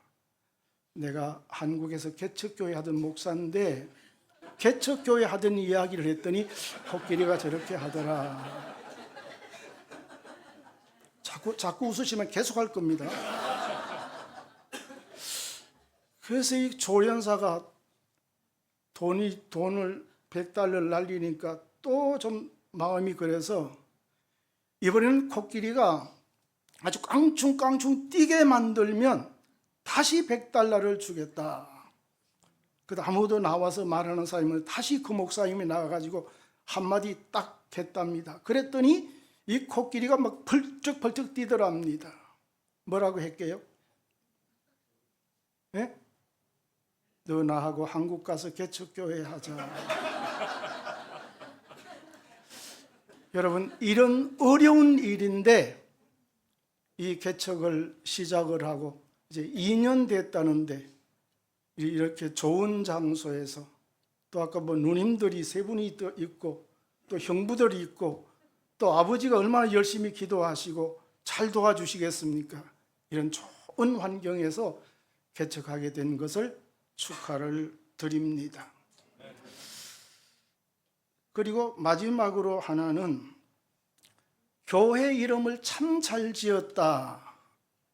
내가 한국에서 개척교회 하던 목사인데 개척교회 하던 이야기를 했더니 코끼리가 저렇게 하더라. 자꾸 웃으시면 계속 할 겁니다. 그래서 이 조련사가 돈을 100달러를 날리니까 또 좀 마음이 그래서 이번에는 코끼리가 아주 깡충깡충 뛰게 만들면 다시 100달러를 주겠다. 그래도 아무도 나와서 말하는 사람은 다시 그 목사님이 나와가지고 한마디 딱 했답니다. 그랬더니 이 코끼리가 막 벌쩍벌쩍 뛰더랍니다. 뭐라고 했게요? 예? 너 나하고 한국 가서 개척교회 하자. 여러분, 이런 어려운 일인데 이 개척을 시작을 하고 이제 2년 됐다는데 이렇게 좋은 장소에서 또 아까 뭐 누님들이 3분이 있고 또 형부들이 있고 또 아버지가 얼마나 열심히 기도하시고 잘 도와주시겠습니까? 이런 좋은 환경에서 개척하게 된 것을 축하를 드립니다. 그리고 마지막으로 하나는 교회 이름을 참 잘 지었다.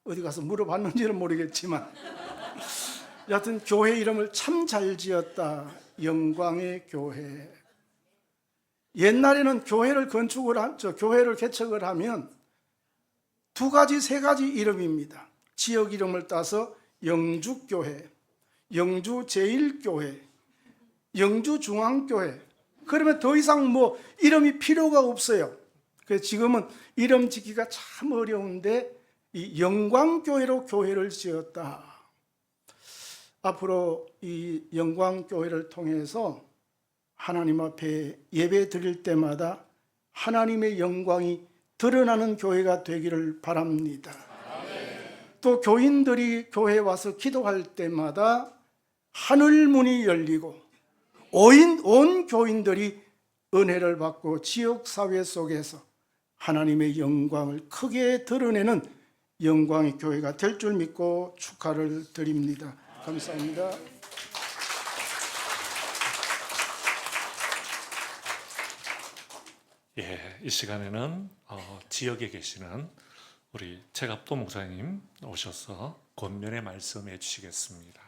어디 가서 물어봤는지는 모르겠지만 여하튼 교회 이름을 참 잘 지었다. 영광의 교회. 옛날에는 교회를 교회를 개척을 하면 2가지, 3가지 이름입니다. 지역 이름을 따서 영주교회, 영주제일교회, 영주중앙교회. 그러면 더 이상 뭐 이름이 필요가 없어요. 그래서 지금은 이름 짓기가 참 어려운데 이 영광교회로 교회를 지었다. 앞으로 이 영광교회를 통해서 하나님 앞에 예배 드릴 때마다 하나님의 영광이 드러나는 교회가 되기를 바랍니다. 또 교인들이 교회에 와서 기도할 때마다 하늘 문이 열리고 온 교인들이 은혜를 받고 지역사회 속에서 하나님의 영광을 크게 드러내는 영광의 교회가 될 줄 믿고 축하를 드립니다. 감사합니다.
예, 이 시간에는 지역에 계시는 우리 최갑도 목사님 오셔서 권면의 말씀해 주시겠습니다.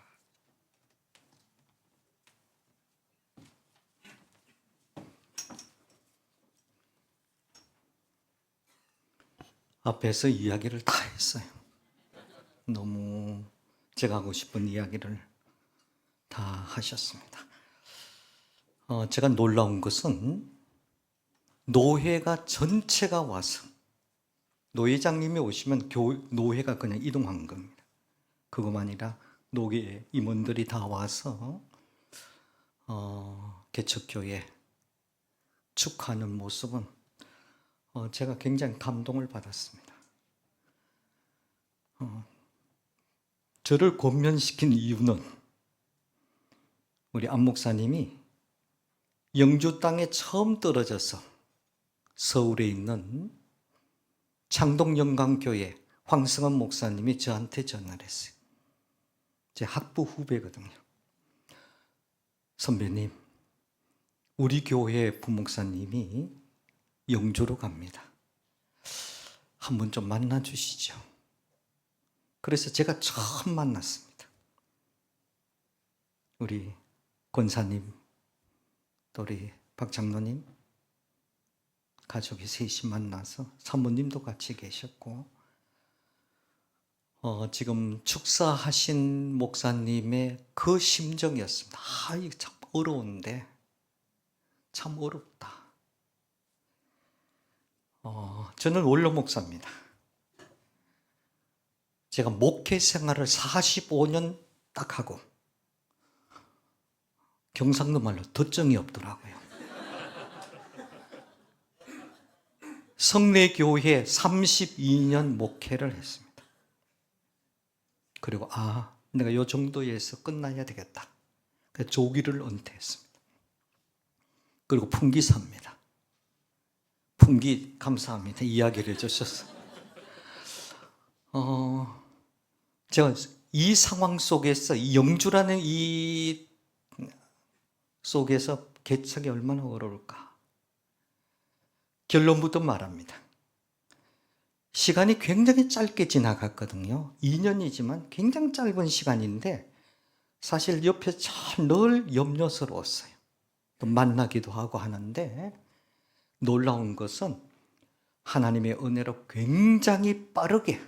앞에서 이야기를 다 했어요. 너무 제가 하고 싶은 이야기를 다 하셨습니다. 제가 놀라운 것은 노회가 전체가 와서 노회장님이 오시면 노회가 그냥 이동한 겁니다. 그것만 아니라 노회 임원들이 다 와서 개척교회 축하하는 모습은 제가 굉장히 감동을 받았습니다. 저를 권면시킨 이유는 우리 안 목사님이 영주 땅에 처음 떨어져서 서울에 있는 창동영광교회 황승헌 목사님이 저한테 전화를 했어요. 제 학부 후배거든요. 선배님, 우리 교회 부목사님이 영주로 갑니다. 한번 좀 만나 주시죠. 그래서 제가 처음 만났습니다. 우리 권사님, 또 우리 박 장로님, 가족이 셋이 만나서 사모님도 같이 계셨고, 지금 축사하신 목사님의 그 심정이었습니다. 이게 참 어려운데, 참 어렵다. 저는 원로 목사입니다. 제가 목회 생활을 45년 딱 하고 경상도 말로 덧정이 없더라고요. 성내교회 32년 목회를 했습니다. 그리고 내가 이 정도에서 끝나야 되겠다. 그래서 조기를 은퇴했습니다. 그리고 풍기사입니다. 풍기 감사합니다. 이야기를 해주셔서. 제가 이 상황 속에서 이 영주라는 이 속에서 개척이 얼마나 어려울까. 결론부터 말합니다. 시간이 굉장히 짧게 지나갔거든요. 2년이지만 굉장히 짧은 시간인데 사실 옆에 참 늘 염려스러웠어요. 또 만나기도 하고 하는데 놀라운 것은 하나님의 은혜로 굉장히 빠르게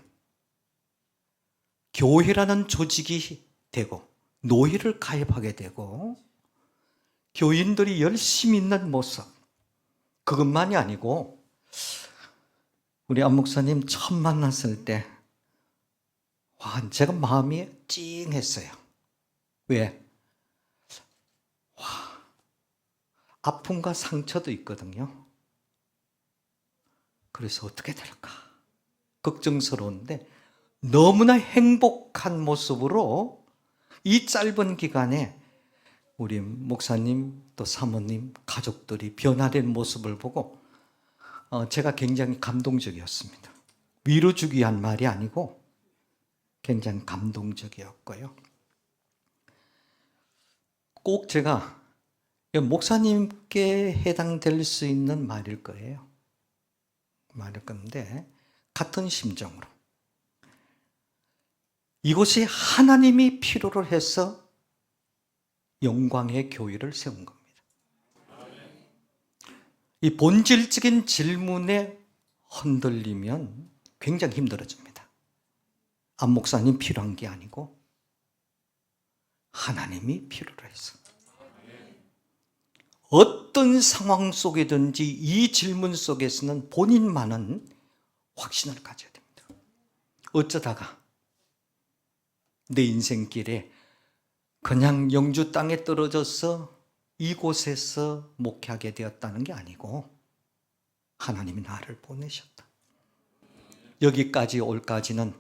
교회라는 조직이 되고 노예를 가입하게 되고 교인들이 열심히 있는 모습, 그것만이 아니고 우리 안 목사님 처음 만났을 때 제가 마음이 찡했어요. 왜? 아픔과 상처도 있거든요. 그래서 어떻게 될까? 걱정스러운데 너무나 행복한 모습으로 이 짧은 기간에 우리 목사님 또 사모님 가족들이 변화된 모습을 보고 제가 굉장히 감동적이었습니다. 위로 주기 위한 말이 아니고 굉장히 감동적이었고요. 꼭 제가 목사님께 해당될 수 있는 말일 거예요. 말일 건데 같은 심정으로 이곳이 하나님이 필요로 해서 영광의 교회를 세운 겁니다. 이 본질적인 질문에 흔들리면 굉장히 힘들어집니다. 안 목사님 필요한 게 아니고 하나님이 필요로 해서 어떤 상황 속에든지 이 질문 속에서는 본인만은 확신을 가져야 됩니다. 어쩌다가 내 인생길에 그냥 영주 땅에 떨어져서 이곳에서 목회하게 되었다는 게 아니고 하나님이 나를 보내셨다. 여기까지 올까지는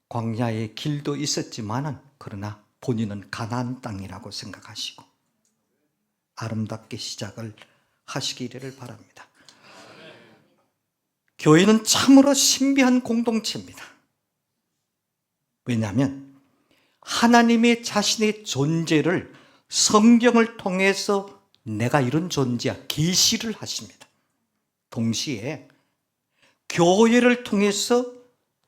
광야의 길도 있었지만은 그러나 본인은 가나안 땅이라고 생각하시고 아름답게 시작을 하시기를 바랍니다. 교회는 참으로 신비한 공동체입니다. 왜냐하면 하나님의 자신의 존재를 성경을 통해서 내가 이런 존재야 계시를 하십니다. 동시에 교회를 통해서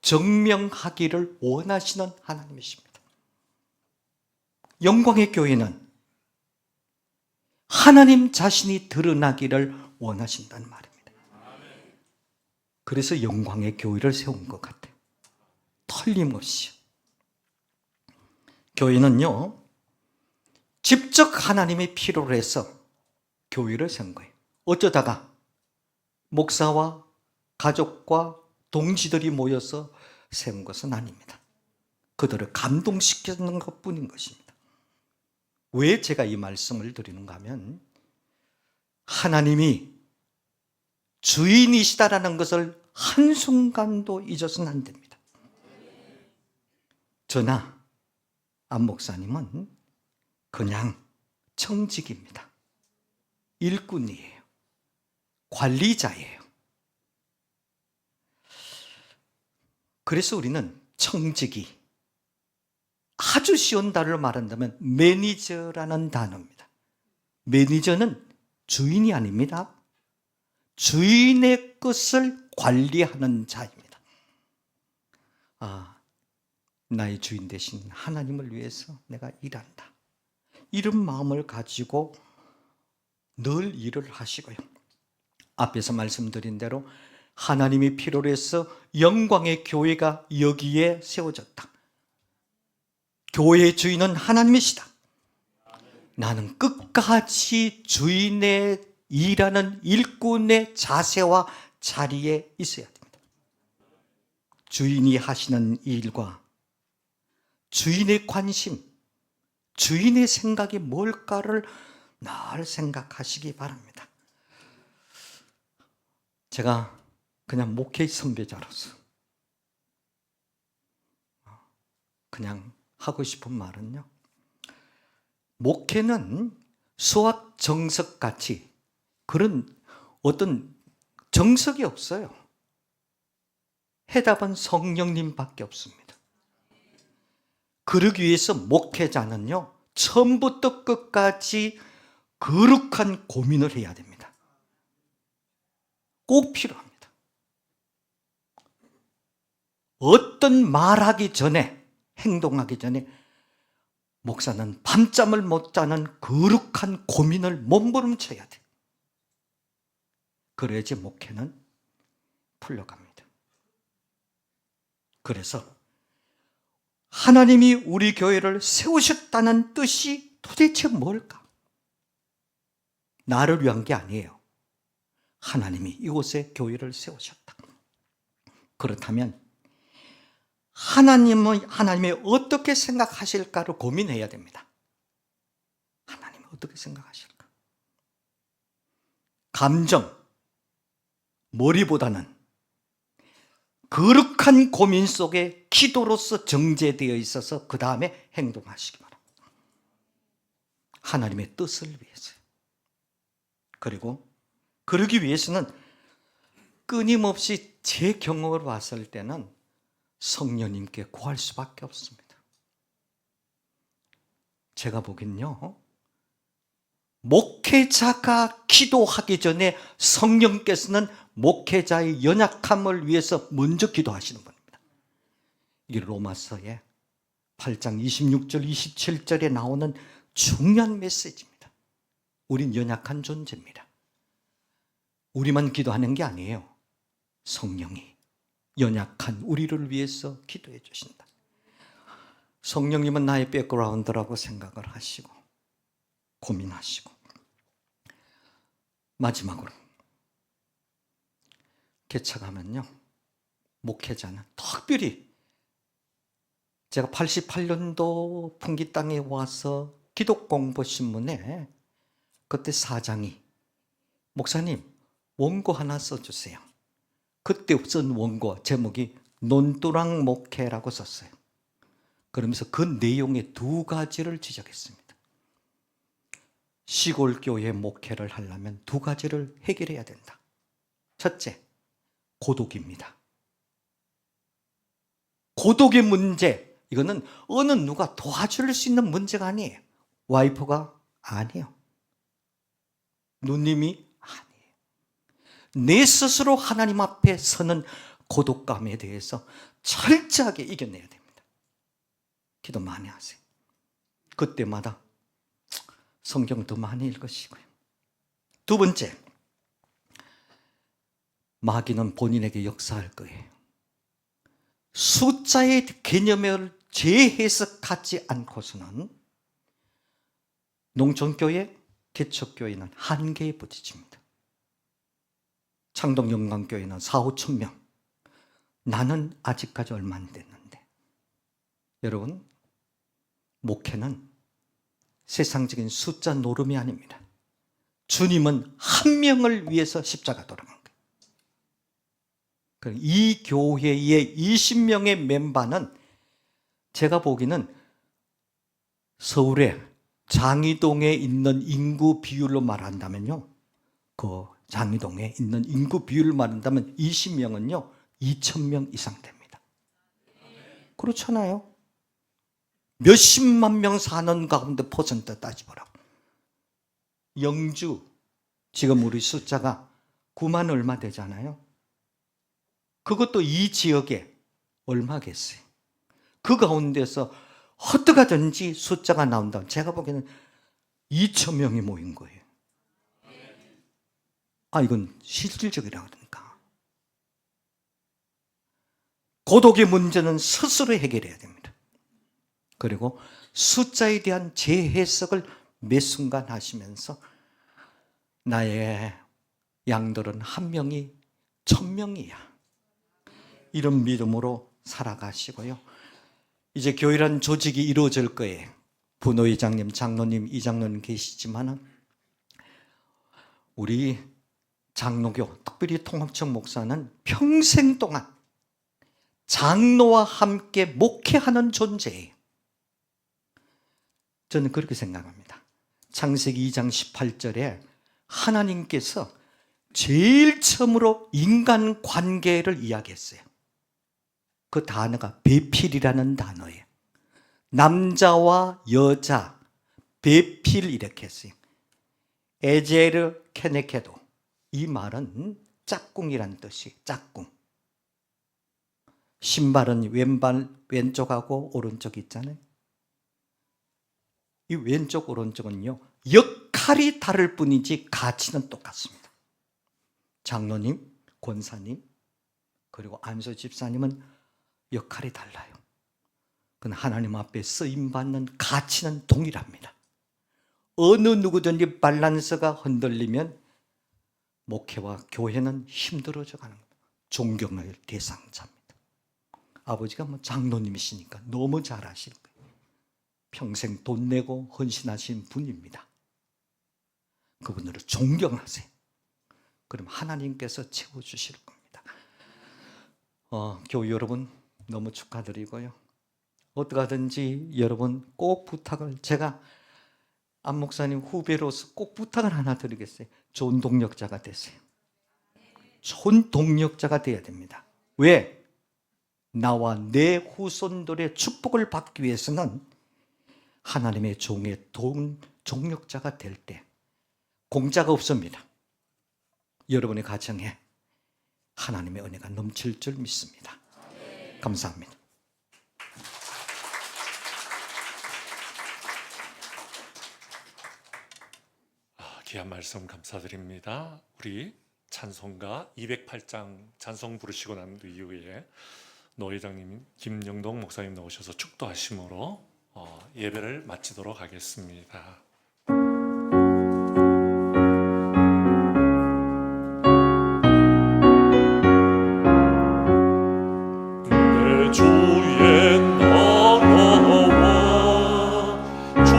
증명하기를 원하시는 하나님이십니다. 영광의 교회는 하나님 자신이 드러나기를 원하신다는 말입니다. 그래서 영광의 교회를 세운 것 같아요. 틀림없이. 교회는요, 직접 하나님이 필요로 해서 교회를 세운 거예요. 어쩌다가 목사와 가족과 동지들이 모여서 세운 것은 아닙니다. 그들을 감동시키는 것뿐인 것입니다. 왜 제가 이 말씀을 드리는가 하면 하나님이 주인이시다라는 것을 한순간도 잊어서는 안 됩니다. 저나 안 목사님은 그냥 청직입니다. 일꾼이에요. 관리자예요. 그래서 우리는 청직이 아주 쉬운 단어로 말한다면 매니저라는 단어입니다. 매니저는 주인이 아닙니다. 주인의 것을 관리하는 자입니다. 나의 주인 대신 하나님을 위해서 내가 일한다. 이런 마음을 가지고 늘 일을 하시고요. 앞에서 말씀드린 대로 하나님이 필요로 해서 영광의 교회가 여기에 세워졌다. 교회의 주인은 하나님이시다. 나는 끝까지 주인의 일하는 일꾼의 자세와 자리에 있어야 됩니다. 주인이 하시는 일과 주인의 관심, 주인의 생각이 뭘까를 늘 생각하시기 바랍니다. 제가 그냥 목회 선배자로서 그냥 하고 싶은 말은요, 목회는 수학 정석같이 그런 어떤 정석이 없어요. 해답은 성령님밖에 없습니다. 그러기 위해서 목회자는요, 처음부터 끝까지 거룩한 고민을 해야 됩니다. 꼭 필요합니다. 어떤 말하기 전에, 행동하기 전에 목사는 밤잠을 못 자는 거룩한 고민을 몸부림쳐야 돼. 그래야지 목회는 풀려갑니다. 그래서 하나님이 우리 교회를 세우셨다는 뜻이 도대체 뭘까? 나를 위한 게 아니에요. 하나님이 이곳에 교회를 세우셨다. 그렇다면 하나님이 어떻게 생각하실까를 고민해야 됩니다. 하나님이 어떻게 생각하실까? 감정, 머리보다는 거룩한 고민 속에 기도로서 정제되어 있어서 그 다음에 행동하시기 바랍니다. 하나님의 뜻을 위해서요. 그리고 그러기 위해서는 끊임없이 제 경험을 봤을 때는 성령님께 구할 수밖에 없습니다. 제가 보기엔요, 목회자가 기도하기 전에 성령께서는 목회자의 연약함을 위해서 먼저 기도하시는 분입니다. 이게 로마서의 8장 26절 27절에 나오는 중요한 메시지입니다. 우린 연약한 존재입니다. 우리만 기도하는 게 아니에요. 성령이 연약한 우리를 위해서 기도해 주신다. 성령님은 나의 백그라운드라고 생각을 하시고 고민하시고, 마지막으로 개척하면요, 목회자는 특별히, 제가 88년도 풍기 땅에 와서 기독공보신문에 그때 사장이 목사님 원고 하나 써주세요. 그때 쓴 원고 제목이 논두랑 목회라고 썼어요. 그러면서 그 내용의 두 가지를 지적했습니다. 시골 교회 목회를 하려면 두 가지를 해결해야 된다. 첫째, 고독입니다. 고독의 문제, 이거는 어느 누가 도와줄 수 있는 문제가 아니에요. 와이프가 아니에요. 누님이 아니에요. 내 스스로 하나님 앞에 서는 고독감에 대해서 철저하게 이겨내야 됩니다. 기도 많이 하세요. 그때마다 성경 더 많이 읽으시고요. 두 번째, 마귀는 본인에게 역사할 거예요. 숫자의 개념을 재해석하지 않고서는 농촌교회, 개척교회는 한계에 부딪힙니다. 창동영광교회는 4,5천 명. 나는 아직까지 얼마 안 됐는데. 여러분, 목회는 세상적인 숫자 노름이 아닙니다. 주님은 한 명을 위해서 십자가 돌아간 거예요. 이 교회의 20명의 멤버는 제가 보기에는 서울에 장이동에 있는 인구 비율로 말한다면요, 그 장이동에 있는 인구 비율을 말한다면 20명은요 2,000명 이상 됩니다. 그렇잖아요. 몇십만 명 사는 가운데 퍼센트 따지보라고. 영주, 지금 우리 숫자가 9만 얼마 되잖아요. 그것도 이 지역에 얼마겠어요? 그 가운데서 어떻게든지 숫자가 나온다면 제가 보기에는 2,000명이 모인 거예요. 이건 실질적이라고 그러니까. 고독의 문제는 스스로 해결해야 됩니다. 그리고 숫자에 대한 재해석을 매 순간 하시면서 나의 양들은 한 명이 1,000명이야. 이런 믿음으로 살아가시고요. 이제 교회란 조직이 이루어질 거예요. 부노회장님, 장로님, 이장로님 계시지만 우리 장로교, 특별히 통합청 목사는 평생 동안 장로와 함께 목회하는 존재예요. 저는 그렇게 생각합니다. 창세기 2장 18절에 하나님께서 제일 처음으로 인간 관계를 이야기했어요. 그 단어가 배필이라는 단어예요. 남자와 여자, 배필 이렇게 했어요. 에제르 케네케도, 이 말은 짝꿍이란 뜻이 짝꿍. 신발은 왼쪽하고 오른쪽 있잖아요. 이 왼쪽 오른쪽은요, 역할이 다를 뿐이지 가치는 똑같습니다. 장로님, 권사님, 그리고 안수 집사님은 역할이 달라요. 그건 하나님 앞에 쓰임받는 가치는 동일합니다. 어느 누구든지 밸런스가 흔들리면 목회와 교회는 힘들어져 가는 겁니다. 존경할 대상자입니다. 아버지가 뭐 장로님이시니까 너무 잘 아실 거예요. 평생 돈 내고 헌신하신 분입니다. 그분들을 존경하세요. 그럼 하나님께서 채워주실 겁니다. 교회 여러분 너무 축하드리고요. 어떡하든지 여러분 꼭 부탁을, 제가 안 목사님 후배로서 꼭 부탁을 하나 드리겠어요. 좋은 동력자가 되세요. 좋은 동력자가 돼야 됩니다. 왜? 나와 내 후손들의 축복을 받기 위해서는 하나님의 종의 동력자가 될 때 공짜가 없습니다. 여러분의 가정에 하나님의 은혜가 넘칠 줄 믿습니다. 감사합니다.
귀한 말씀 감사드립니다. 우리 찬송가 208장 찬송 부르시고 난 이후에 노회장님, 김영동 목사님 나오셔서 축도하심으로 예배를 마치도록 하겠습니다. 내 주의 나라와 주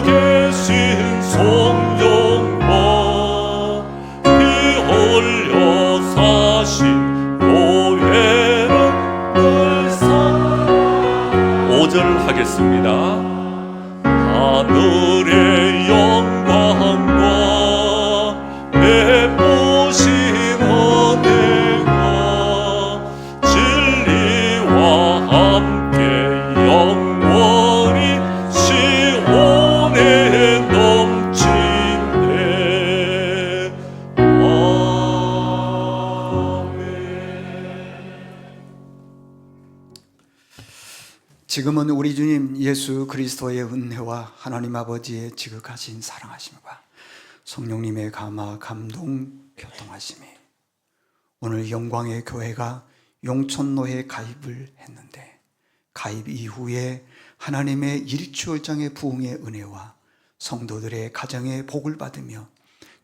계신 성령과 피 흘려 사신 교회를 늘 사랑 5절 하겠습니다. 하늘의 영광과 베푸신 은혜가 진리와 함께 영원히 시온에 넘치네. 아멘.
지금은 우리 주님 예수 그리스도의 은혜와 하나님 아버지의 지극하신 사랑하심과 성령님의 감화, 감동, 교통하심이 오늘 영광의 교회가 용천로에 가입을 했는데 가입 이후에 하나님의 일취월장의 부흥의 은혜와 성도들의 가정의 복을 받으며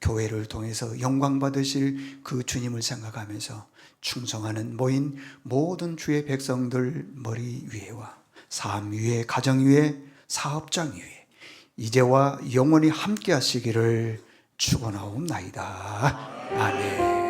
교회를 통해서 영광 받으실 그 주님을 생각하면서 충성하는 모인 모든 주의 백성들 머리 위에와 삶 위에, 가정 위에, 사업장 위에 이제와 영원히 함께 하시기를 축원하옵나이다. 아멘.